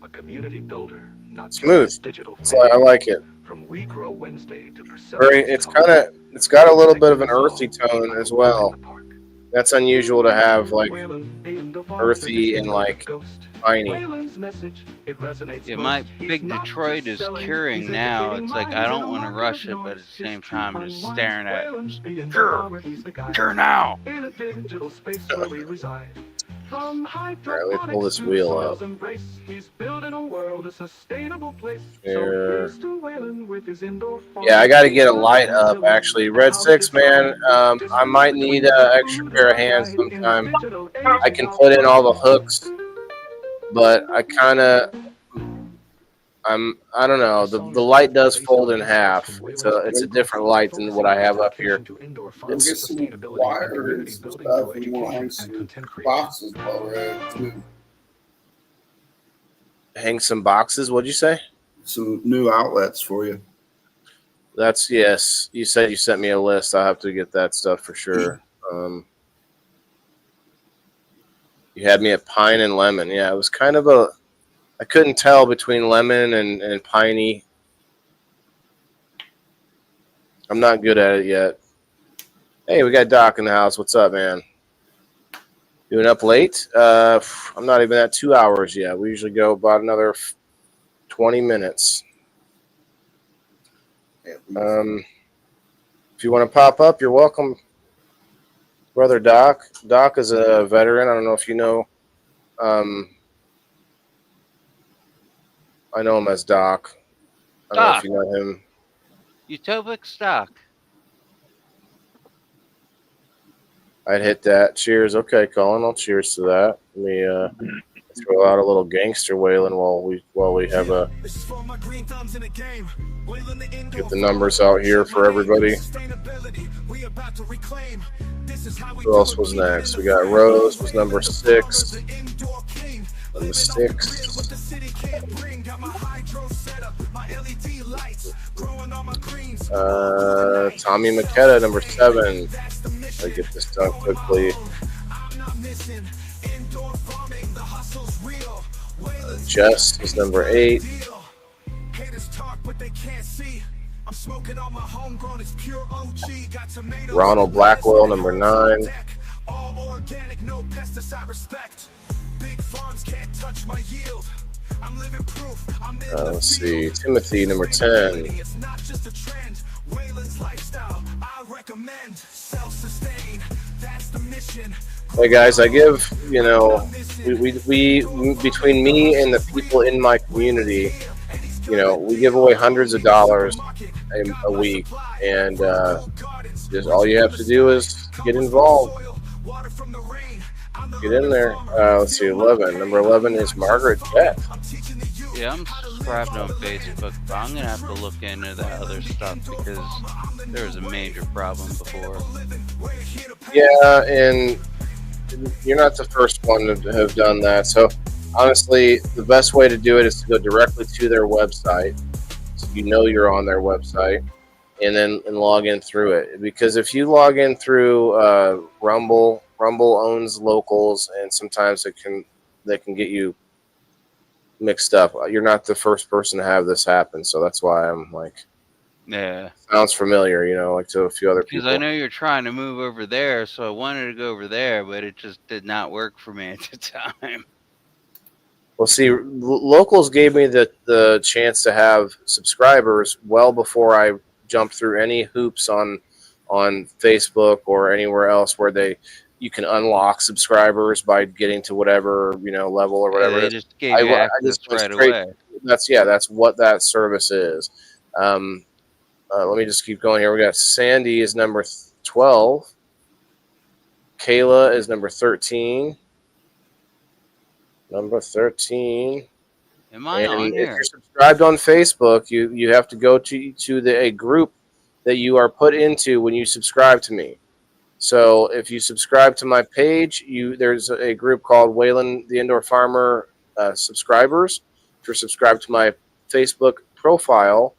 A community builder, not Smooth. just digital. So I like it. From We Grow Wednesday to It's got a little bit of an earthy tone as well. That's unusual to have like earthy and like piney. Yeah, my big Detroit is curing now. It's like I don't want to rush it, but at the same time, I'm just staring at it. Cure now. Alright, let's pull this wheel up. Yeah, I gotta get a light up actually. Red 6, man, I might need an extra pair of hands sometime. I can put in all the hooks, but I kinda I don't know. The light does fold in half. It's a different light than what I have up here. We'll get some wire and some stuff, and we'll hang some boxes while we're at it too. Hang some boxes. What'd you say? Some new outlets for you. That's yes. You said you sent me a list. I have to get that stuff for sure. You had me at pine and lemon. Yeah, it was kind of a. I couldn't tell between lemon and piney. I'm not good at it yet. Hey, we got Doc in the house. What's up, man? Doing up late? I'm not even at 2 hours yet. We usually go about another 20 minutes. If you want to pop up, you're welcome, brother Doc. Doc is a veteran. I don't know if you know. I know him as Doc. I don't know if you know him. Utopic stock. I'd hit that. Cheers. Okay, Colin. I'll cheers to that. Let me throw out a little gangster wailing while we have a get the numbers out here for everybody. Who else was next? We got Rose was number 6. Number 6. Tommy McKetta, number 7. I get this done quickly. Jess is number 8. Ronald Blackwell, number 9. Let's see, Timothy, number 10. Hey guys, I give, we between me and the people in my community, we give away hundreds of dollars a week, and just all you have to do is get involved. Get in there. Let's see, 11. Number 11 is Margaret Jett. Yeah, I'm subscribed on Facebook, but I'm going to have to look into that other stuff because there was a major problem before. Yeah, and you're not the first one to have done that. So, honestly, the best way to do it is to go directly to their website. So you're on their website, and log in through it. Because if you log in through Rumble owns locals, and sometimes they can get you mixed up. You're not the first person to have this happen, so that's why I'm like, yeah, sounds familiar, like to a few other people. Because I know you're trying to move over there, so I wanted to go over there, but it just did not work for me at the time. Well, see, locals gave me the chance to have subscribers well before I jumped through any hoops on Facebook or anywhere else where you can unlock subscribers by getting to whatever level or whatever. They just gave you access right away. That's what that service is. Let me just keep going here. We got Sandy is number 12. Kayla is number 13. Number 13. Am I on if here? you're subscribed on Facebook, you have to go to a group that you are put into when you subscribe to me. So if you subscribe to my page, there's a group called Waylon the Indoor Farmer subscribers. If you're subscribed to my Facebook profile,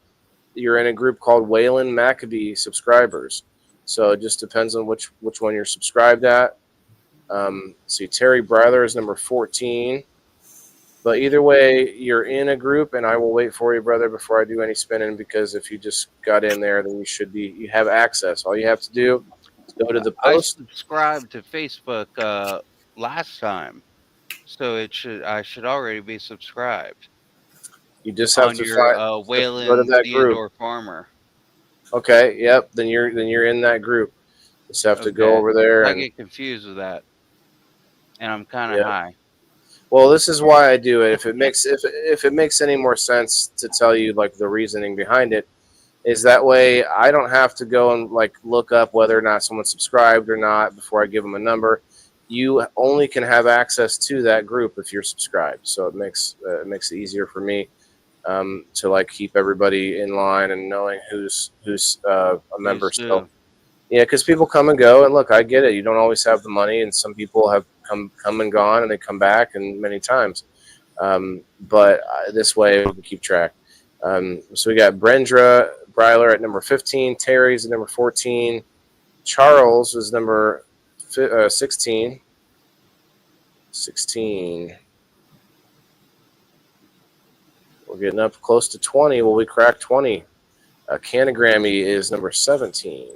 you're in a group called Waylon Maccabee subscribers. So it just depends on which one you're subscribed at. See, Terry Brother is number 14. But either way, you're in a group, and I will wait for you, brother, before I do any spinning, because if you just got in there, then you have access. All you have to do is go to the post. I subscribed to Facebook last time, so I should already be subscribed. You just have to Waylon, go to that the group. Indoor Farmer. Okay, yep. Then you're in that group. Just have to go over there. I get confused with that, and I'm kind of high. Well, this is why I do it. If it makes any more sense to tell you like the reasoning behind it, is that way I don't have to go and like look up whether or not someone's subscribed or not before I give them a number. You only can have access to that group if you're subscribed. So it makes it easier for me. to like keep everybody in line and knowing who's a member still. Yeah, because people come and go, and look, I get it. You don't always have the money, and some people have come and gone, and they come back, and many times. But this way, we can keep track. So we got Brendra Bryler at number 15, Terry's at number 14, Charles is number 16. 16. We're getting up close to 20. Will we crack 20? Canagrammy is number 17.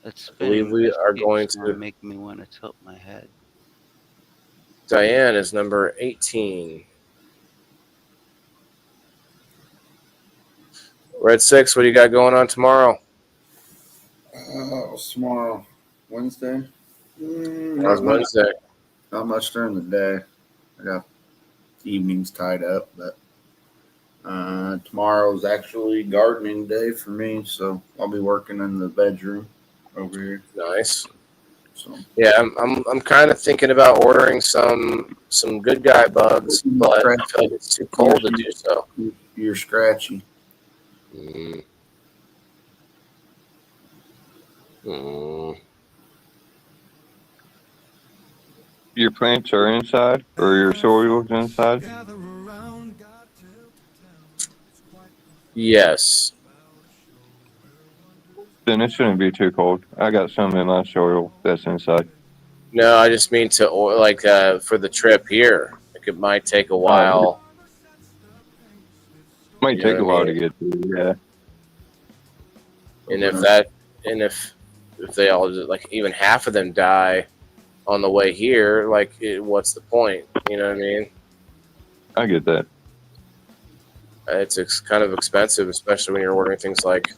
I believe we are going to make me want to tilt my head. Diane is number 18. Red 6, what do you got going on tomorrow? Tomorrow, Wednesday. How's Wednesday? Not much during the day. I got evenings tied up, but tomorrow's actually gardening day for me, so I'll be working in the bedroom over here. Nice. So yeah, I'm kind of thinking about ordering some good guy bugs, but I feel like it's too cold to do so. You're scratchy. Your plants are inside, or your soil's inside? Yes. Then it shouldn't be too cold. I got some in my soil that's inside. No, I just mean to like for the trip here. Like it might take a while. Might take a while to get through, yeah. And if they all like even half of them die on the way here, like what's the point? You know what I mean? I get that. It's kind of expensive, especially when you're ordering things like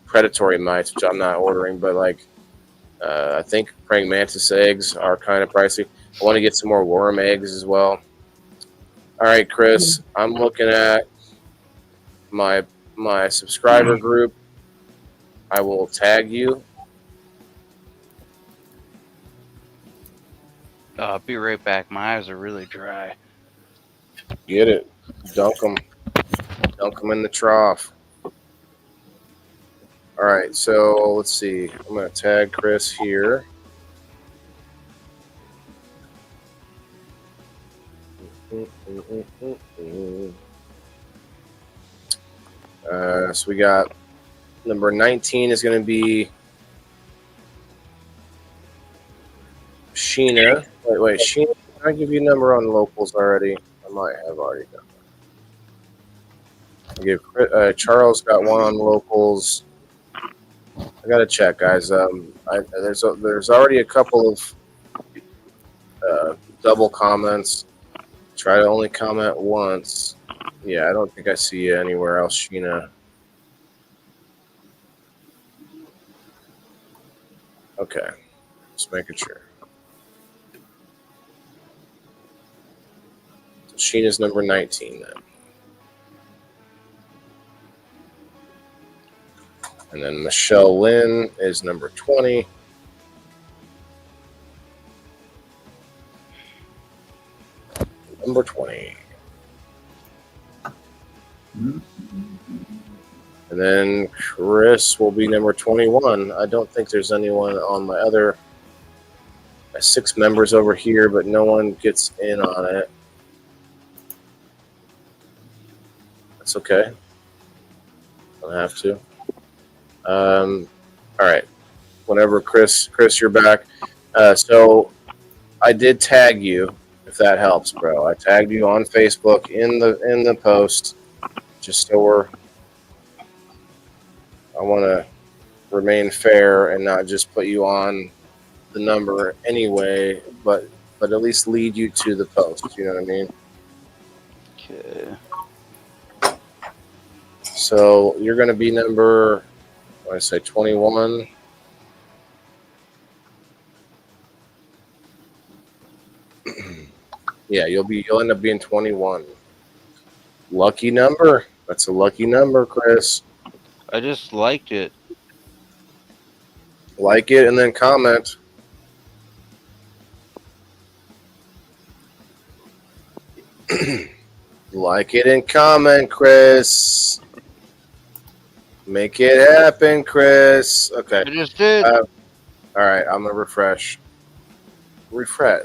predatory mites, which I'm not ordering, but like I think praying mantis eggs are kind of pricey. I want to get some more worm eggs as well. All right, Chris, I'm looking at my subscriber group. I will tag you. I'll be right back. My eyes are really dry. Get it. Dunk them. Dunk them in the trough. All right, so let's see. I'm going to tag Chris here. So we got number 19 is going to be Sheena. Wait, Sheena, can I give you a number on locals already? I might have already done that. Charles got one on locals. I gotta check, guys. There's already a couple of double comments. Try to only comment once. Yeah, I don't think I see you anywhere else, Sheena. Okay, just making sure. So Sheena's number 19 then. And then Michelle Lynn is number 20. Number 20. And then Chris will be number 21. I don't think there's anyone on my other 6 members over here, but no one gets in on it. That's okay. Don't have to. All right. Whenever Chris, you're back. So I did tag you, if that helps, bro. I tagged you on Facebook in the post, just so I want to remain fair and not just put you on the number anyway, but at least lead you to the post. You know what I mean? Okay. So you're going to be number, what did I say, 21. Yeah, you'll end up being 21. Lucky number. That's a lucky number, Chris. I just liked it. Like it and then comment. Like it and comment, Chris. Make it happen, Chris. Okay. I just did. All right. I'm gonna refresh. Refresh.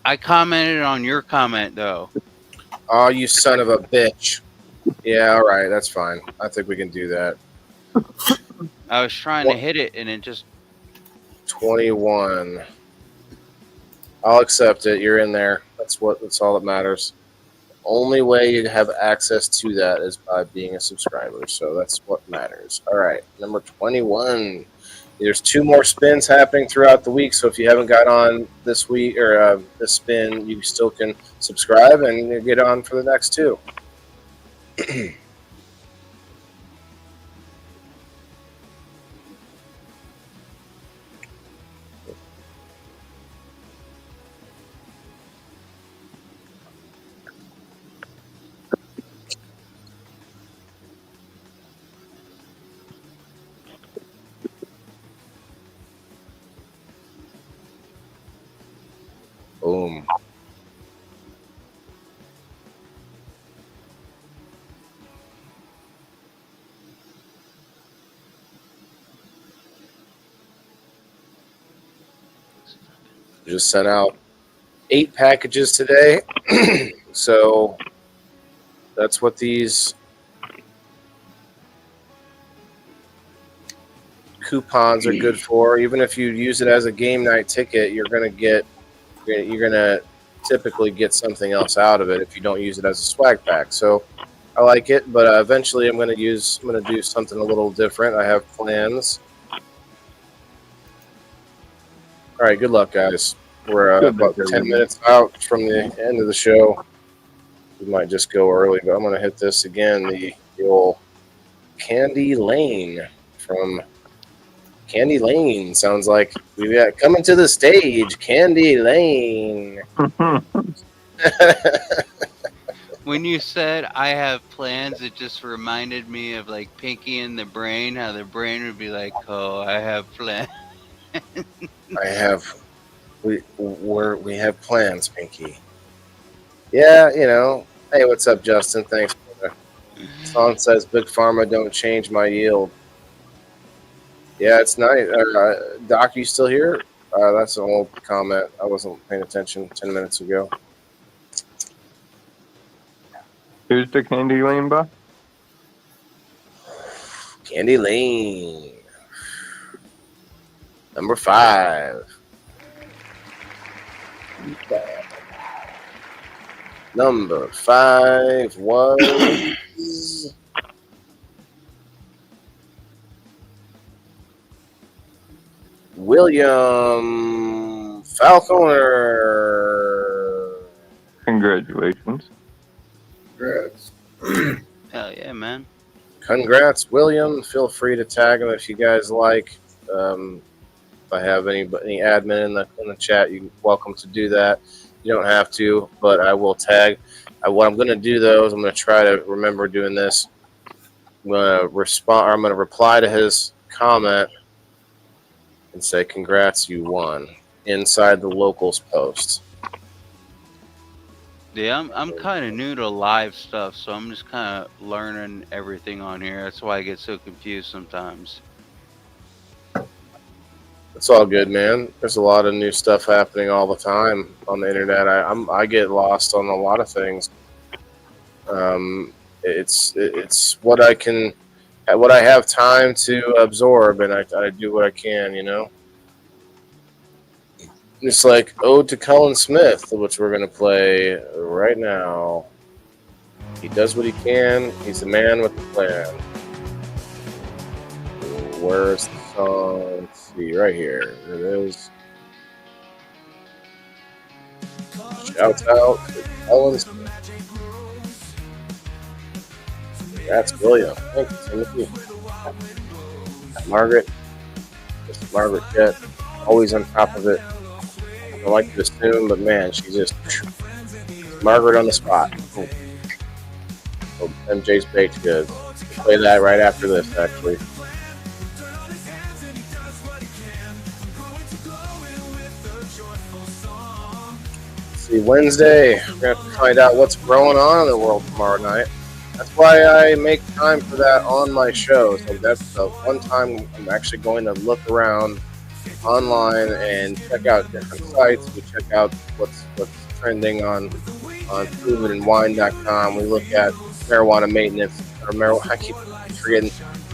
I commented on your comment though. Oh, you son of a bitch. Yeah. All right. That's fine. I think we can do that. I was trying to hit it and it just 21. I'll accept it. You're in there. That's all that matters. Only way you have access to that is by being a subscriber. So that's what matters. All right. Number 21. There's 2 more spins happening throughout the week. So if you haven't got on this week or this spin, you still can subscribe and get on for the next 2. Boom. Just sent out 8 packages today. So that's what these coupons are good for. Even if you use it as a game night ticket, you're gonna typically get something else out of it if you don't use it as a swag pack. So I like it, but eventually I'm gonna do something a little different. I have plans. All right, good luck, guys. We're about 10 minutes out from the end of the show. We might just go early, but I'm going to hit this again. The old Candy Lane from Candy Lane. Sounds like we've got coming to the stage, Candy Lane. when you said I have plans, it just reminded me of like Pinky and the Brain, how the brain would be like, "Oh, I have plans." We have plans, Pinky. Yeah, Hey, what's up, Justin? Thanks. Song says, "Big Pharma don't change my yield." Yeah, it's nice. Doc, you still here? That's an old comment. I wasn't paying attention 10 minutes ago. Who's the Candy Lane by? Candy Lane. Number 5. Number 5 was William Falconer. Congratulations. Congrats. Hell yeah, man! Congrats, William. Feel free to tag him if you guys like. If I have any admin in the chat, you're welcome to do that. You don't have to, but I will tag. What I'm going to do though is I'm going to try to remember doing this. I'm going to reply to his comment and say, "Congrats, you won," inside the locals post. Yeah, I'm kind of new to live stuff, so I'm just kind of learning everything on here. That's why I get so confused sometimes. It's all good, man. There's a lot of new stuff happening all the time on the internet. I get lost on a lot of things. It's what I have time to absorb, and I do what I can, It's like Ode to Cullen Smith, which we're going to play right now. He does what he can. He's the man with the plan. Where's the song? Let's see, right here. There it is. Shouts out to Cullen Smith. That's William. Thank you, Timothy. Margaret. Just Margaret Jett. Always on top of it. I like to assume, but man, she's just Margaret on the spot. Oh, MJ's baked good. We'll play that right after this, actually. See, Wednesday, we're going to have to find out what's going on in the world tomorrow night. That's why I make time for that on my show. So that's the one time I'm actually going to look around online and check out different sites. We check out what's trending on foodandwine.com. We look at marijuana maintenance or marijuana. I keep forgetting,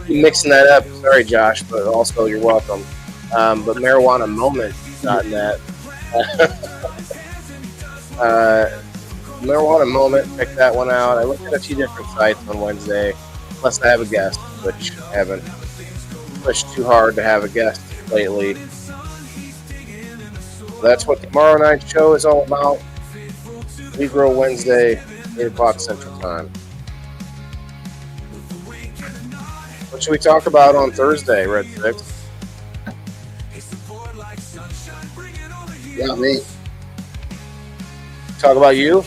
mixing that up. Sorry, Josh, but also you're welcome. But marijuanamoment.net. Marijuana Moment, check that one out. I looked at a few different sites on Wednesday, plus I have a guest, which I haven't pushed too hard to have a guest lately. That's what tomorrow night's show is all about. We Grow Wednesday, 8 o'clock Central Time. What should we talk about on Thursday, Red Six? Yeah, me. Talk about you?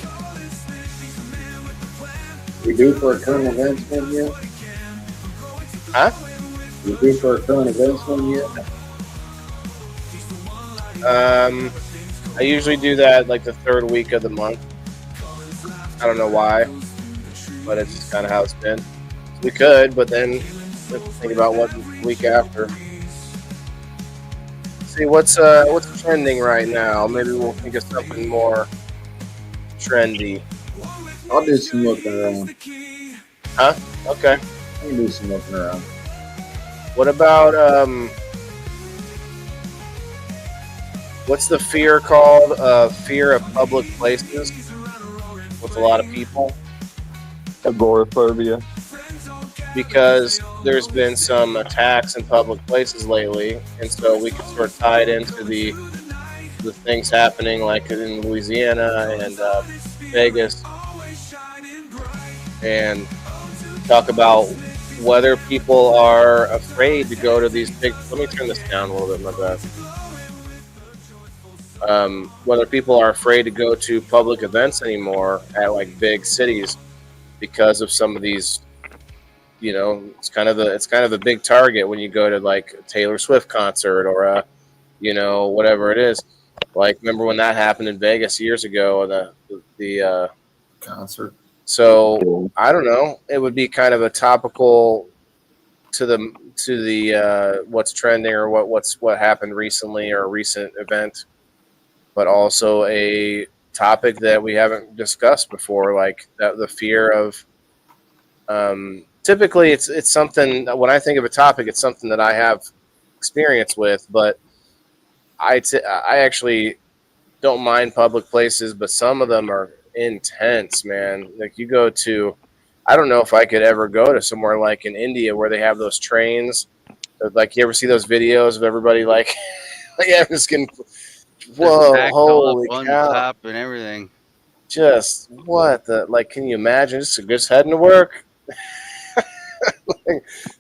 We do for a current events one yet? Huh? We do for a current events one yet? I usually do that like the third week of the month. I don't know why, but it's just kind of how it's been. We could, but then let's think about what the week after. See what's trending right now. Maybe we'll think of something more trendy. I'll do some looking around. Huh? Okay. I'll do some looking around. What about what's the fear called? Fear of public places with a lot of people. Agoraphobia. Because there's been some attacks in public places lately, and so we can sort of tie it into the things happening like in Louisiana and Vegas, and talk about whether people are afraid to go to these big. Let me turn this down a little bit, my bad. Whether people are afraid to go to public events anymore at like big cities because of some of these. You know, it's kind of a big target when you go to like a Taylor Swift concert or a, you know, whatever it is. Like, remember when that happened in Vegas years ago? The Concert. So I don't know. It would be kind of a topical to the what's trending or what happened recently or a recent event, but also a topic that we haven't discussed before, like the fear of. Typically, it's something. When I think of a topic, it's something that I have experience with. But I actually don't mind public places, but some of them are intense, man. Like you go to, I don't know if I could ever go to somewhere like in India where they have those trains. Like you ever see those videos of everybody like, yeah, just getting, whoa, holy cow, top and everything. Just what the like? Can you imagine? Just heading to work.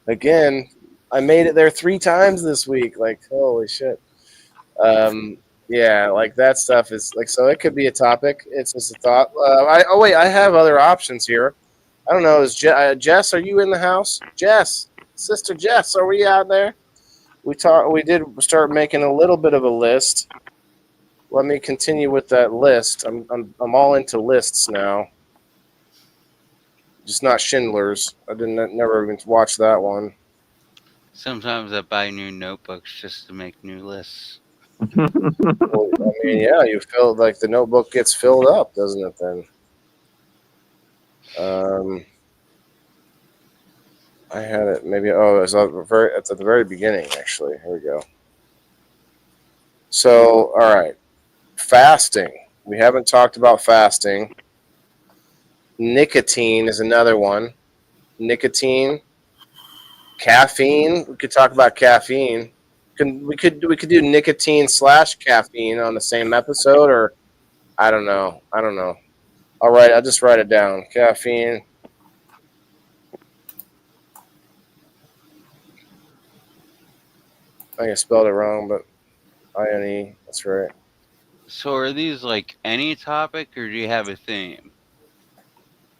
Again, I made it there 3 times this week. Like, holy shit. Yeah, like that stuff is like, so it could be a topic. It's just a thought. I have other options here. I don't know. Is Jess, are you in the house? Jess, Sister Jess, are we out there? We did start making a little bit of a list. Let me continue with that list. I'm all into lists now. Just not Schindler's. I never even watched that one. Sometimes I buy new notebooks just to make new lists. Well, I mean, yeah, you feel like the notebook gets filled up, doesn't it? Then, I had it maybe. Oh, it's at the very beginning. Actually, here we go. So, all right, fasting. We haven't talked about fasting. Nicotine is another one. Nicotine, caffeine. We could talk about caffeine. We could do nicotine / caffeine on the same episode, or I don't know. I'll just write it down. Caffeine. I think I spelled it wrong, but INE. That's right. So are these like any topic, or do you have a theme?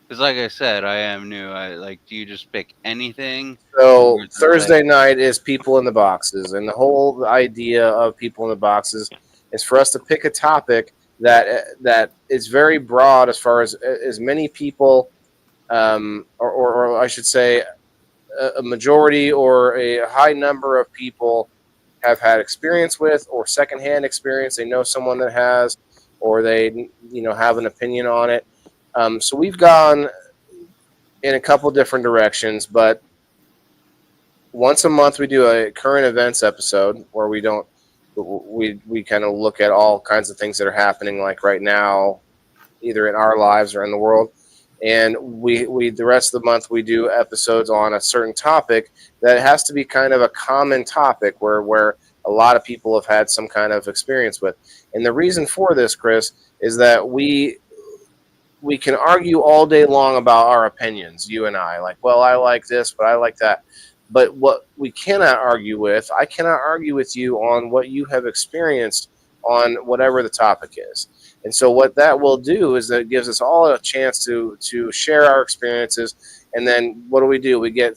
Because like I said, I am new. Do you just pick anything? So Thursday night is people in the boxes, and the whole idea of people in the boxes is for us to pick a topic that is very broad as far as many people, or I should say, a majority or a high number of people have had experience with, or secondhand experience. They know someone that has, or they have an opinion on it. So we've gone in a couple different directions, but once a month we do a current events episode where we kind of look at all kinds of things that are happening, like right now, either in our lives or in the world. And we the rest of the month we do episodes on a certain topic that has to be kind of a common topic where a lot of people have had some kind of experience with. And the reason for this, Chris, is that we can argue all day long about our opinions, you and I. Like, well, I like this, but I like that. But what we cannot argue with, I cannot argue with you on what you have experienced on whatever the topic is. And so what that will do is that it gives us all a chance to share our experiences. And then what do? We gain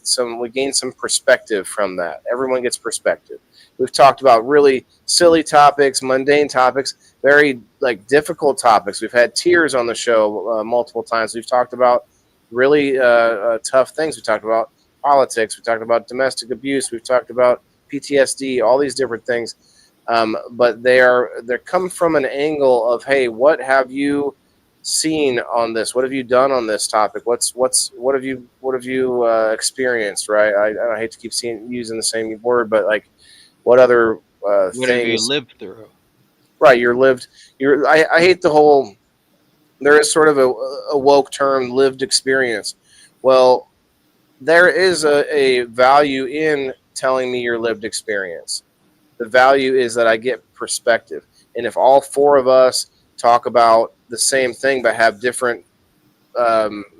some perspective from that. Everyone gets perspective. We've talked about really silly topics, mundane topics, very difficult topics. We've had tears on the show multiple times. We've talked about really tough things. We talked about politics. We talked about domestic abuse. We've talked about PTSD, all these different things. But they're come from an angle of, hey, what have you seen on this? What have you done on this topic? What have you experienced? Right? I hate to keep using the same word, but what other What things have you lived through? Right? I hate the whole. There is sort of a woke term, lived experience. Well, there is a value in telling me your lived experience. The value is that I get perspective. And if all four of us talk about the same thing but have different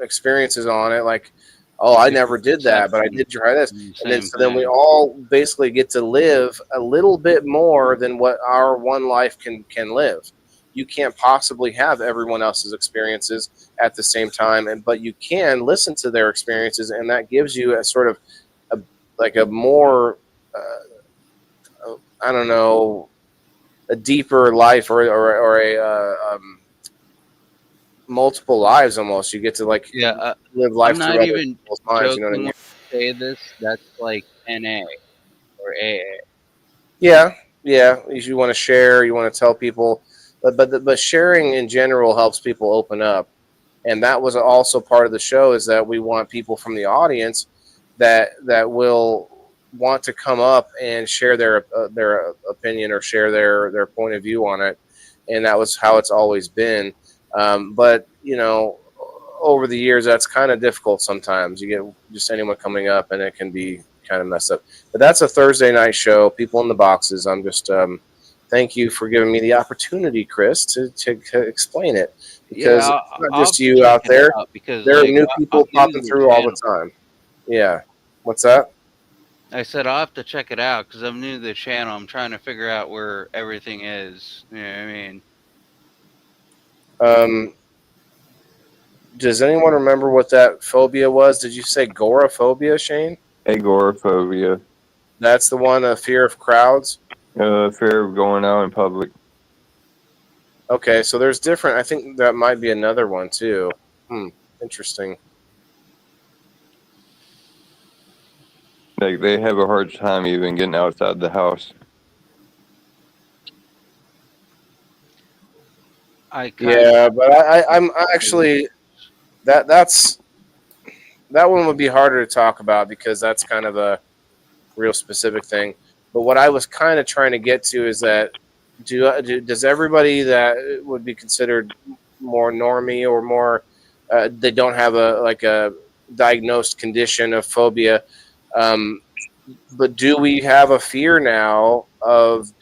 experiences on it, like, oh, I never did that, but I did try this. And then we all basically get to live a little bit more than what our one life can live. You can't possibly have everyone else's experiences at the same time, but you can listen to their experiences, and that gives you a sort of a more I don't know, a deeper life or a multiple lives almost. You get to live life I'm through not other even people's minds. joking You know what I mean? when I say this. That's like NA or AA. Yeah. You want to share. You want to tell people, but sharing in general helps people open up. And that was also part of the show, is that we want people from the audience that will want to come up and share their opinion or share their point of view on it. And that was how it's always been. But over the years, that's kind of difficult sometimes. You get just anyone coming up, and it can be kind of messed up. But that's a Thursday night show. People in the boxes. I'm just thank you for giving me the opportunity, Chris, to explain it, because it's not just you out there. There are new people popping through all the time. Yeah. What's that? I said I'll have to check it out because I'm new to the channel. I'm trying to figure out where everything is. You know what I mean? Does anyone remember what that phobia was? Did you say agoraphobia, Shane? Agoraphobia. That's the one, a fear of crowds? Fear of going out in public. Okay, so there's different. I think that might be another one too. Interesting. They have a hard time even getting outside the house. But I'm actually that one would be harder to talk about because that's kind of a real specific thing. But what I was kind of trying to get to is that does everybody that would be considered more normie or more they don't have a diagnosed condition of phobia, but do we have a fear now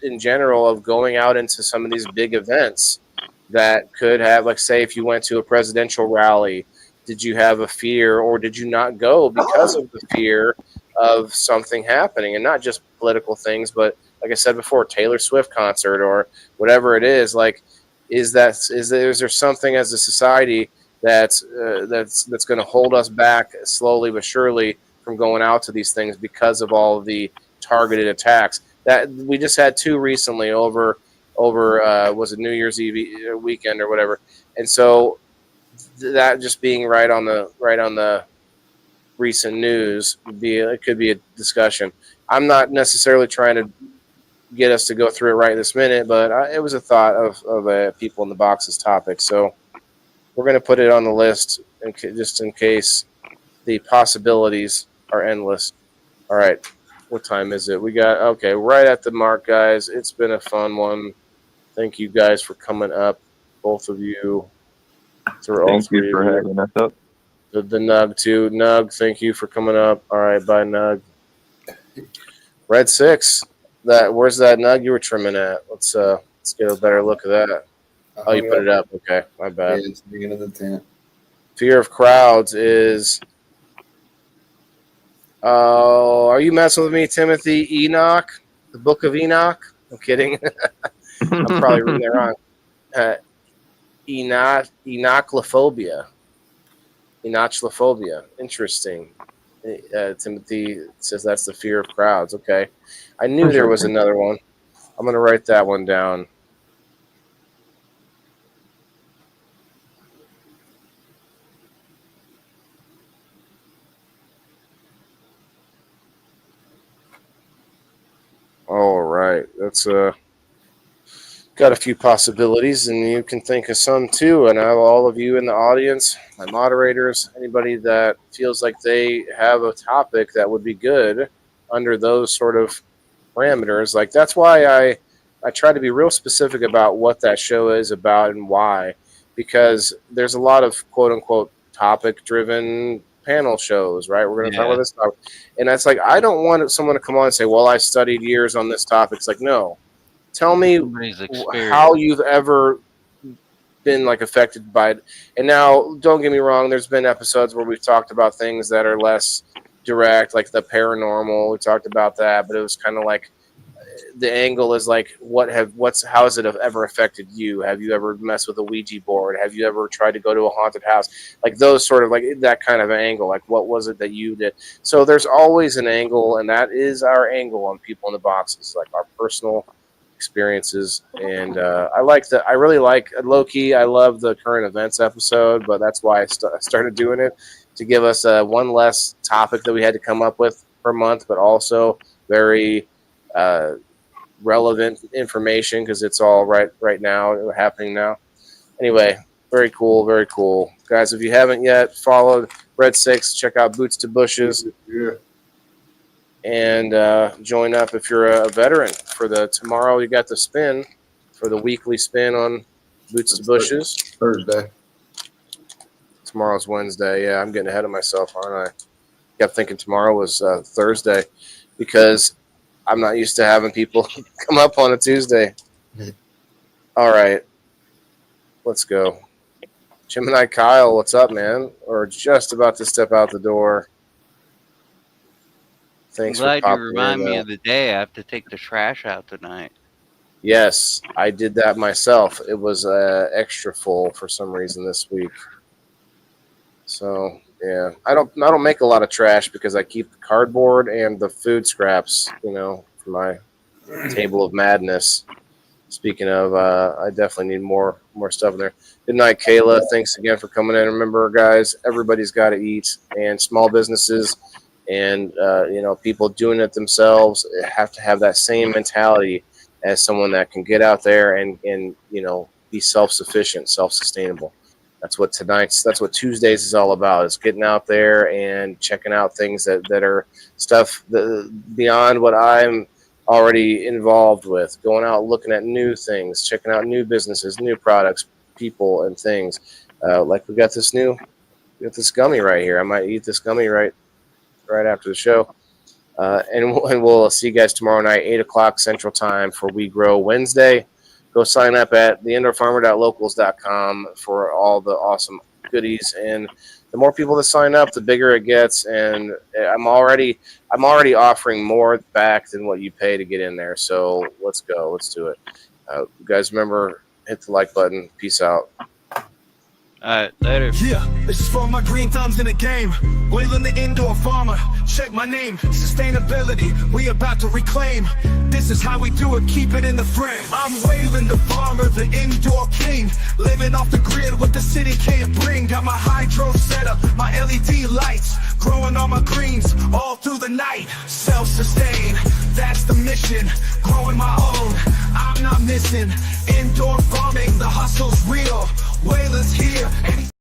in general of going out into some of these big events that could have, say if you went to a presidential rally, did you have a fear, or did you not go because of the fear of something happening? And not just political things, but like I said before, Taylor Swift concert or whatever it is. Is there something as a society that's going to hold us back slowly but surely from going out to these things because of all of the targeted attacks that we just had two recently over over was it New Year's Eve weekend or whatever, and so that just being right on the recent news it could be a discussion. I'm not necessarily trying to get us to go through it right this minute, but it was a thought of a people in the boxes topic. So we're going to put it on the list just in case. The possibilities are endless. All right, what time is it? We got right at the mark, guys. It's been a fun one. Thank you guys for coming up, both of you. Thank you for having us up. The Nug too. Nug, thank you for coming up. All right, bye, Nug. Red 6. Where's that Nug you were trimming at? Let's get a better look at that. Oh, you put it up. Okay, my bad. Yeah, it's the beginning of the tent. Fear of crowds is. Oh, are you messing with me, Timothy? Enoch, the Book of Enoch? I'm kidding. I'm probably reading it wrong. Enochlophobia. Enochlophobia. Interesting. Timothy says that's the fear of crowds. Okay. I knew there was another one. I'm going to write that one down. All right. That's got a few possibilities, and you can think of some too. And I have all of you in the audience, my moderators, anybody that feels like they have a topic that would be good under those sort of parameters. Like that's why I try to be real specific about what that show is about and why, because there's a lot of quote unquote topic driven panel shows, right? We're going to talk about this topic. And that's like, I don't want someone to come on and say, well, I studied years on this topic. It's like, no, tell me how you've ever been like affected by it. And now, don't get me wrong, there's been episodes where we've talked about things that are less direct, like the paranormal. We talked about that, but it was kind of like the angle is like, how has it ever affected you? Have you ever messed with a Ouija board? Have you ever tried to go to a haunted house? Like those sort of like that kind of angle. Like what was it that you did? So there's always an angle, and that is our angle on People in the Boxes, like our personal experiences. And I really like low-key. I love the current events episode, but that's why I started doing it, to give us one less topic that we had to come up with per month, but also very relevant information because it's all right now, happening now. Anyway, very cool, guys. If you haven't yet followed Red 6, check out Boots to Bushes. Yeah. And join up if you're a veteran. For the tomorrow, you got the spin for the weekly spin on Boots to Bushes. Thursday. Tomorrow's Wednesday. Yeah, I'm getting ahead of myself, aren't I? Kept thinking tomorrow was Thursday because I'm not used to having people come up on a Tuesday. All right, let's go. Gemini Kyle, what's up, man? We're just about to step out the door. Thanks I'm glad for you remind me of the day I have to take the trash out tonight. Yes, I did that myself. It was extra full for some reason this week. So yeah, I don't make a lot of trash because I keep the cardboard and the food scraps, for my table of madness. Speaking of, I definitely need more stuff in there. Good night, Kayla. Thanks again for coming in. Remember, guys, everybody's got to eat, and small businesses and people doing it themselves have to have that same mentality as someone that can get out there and be self-sufficient, self-sustainable. That's what Tuesdays is all about, is getting out there and checking out things that are stuff beyond what I'm already involved with, going out looking at new things, checking out new businesses, new products, people, and things. Like we got this gummy right here. I might eat this gummy right after the show. And we'll see you guys tomorrow night, 8 o'clock Central Time for We Grow Wednesday. Go sign up at theindoorfarmer.locals.com for all the awesome goodies. And the more people that sign up, the bigger it gets. And I'm already offering more back than what you pay to get in there. So let's go. Let's do it. You guys remember, hit the like button. Peace out. Later. Yeah, this is for my green thumbs in the game. Wailing the indoor farmer. Check my name. Sustainability, we about to reclaim. This is how we do it, keep it in the frame. I'm Waylon the farmer, the indoor king. Living off the grid, what the city can't bring. Got my hydro setup, my LED lights. Growing all my greens, all through the night. Self-sustain, that's the mission. Growing my own, I'm not missing. Indoor farming, the hustle's real. Waylon's here, and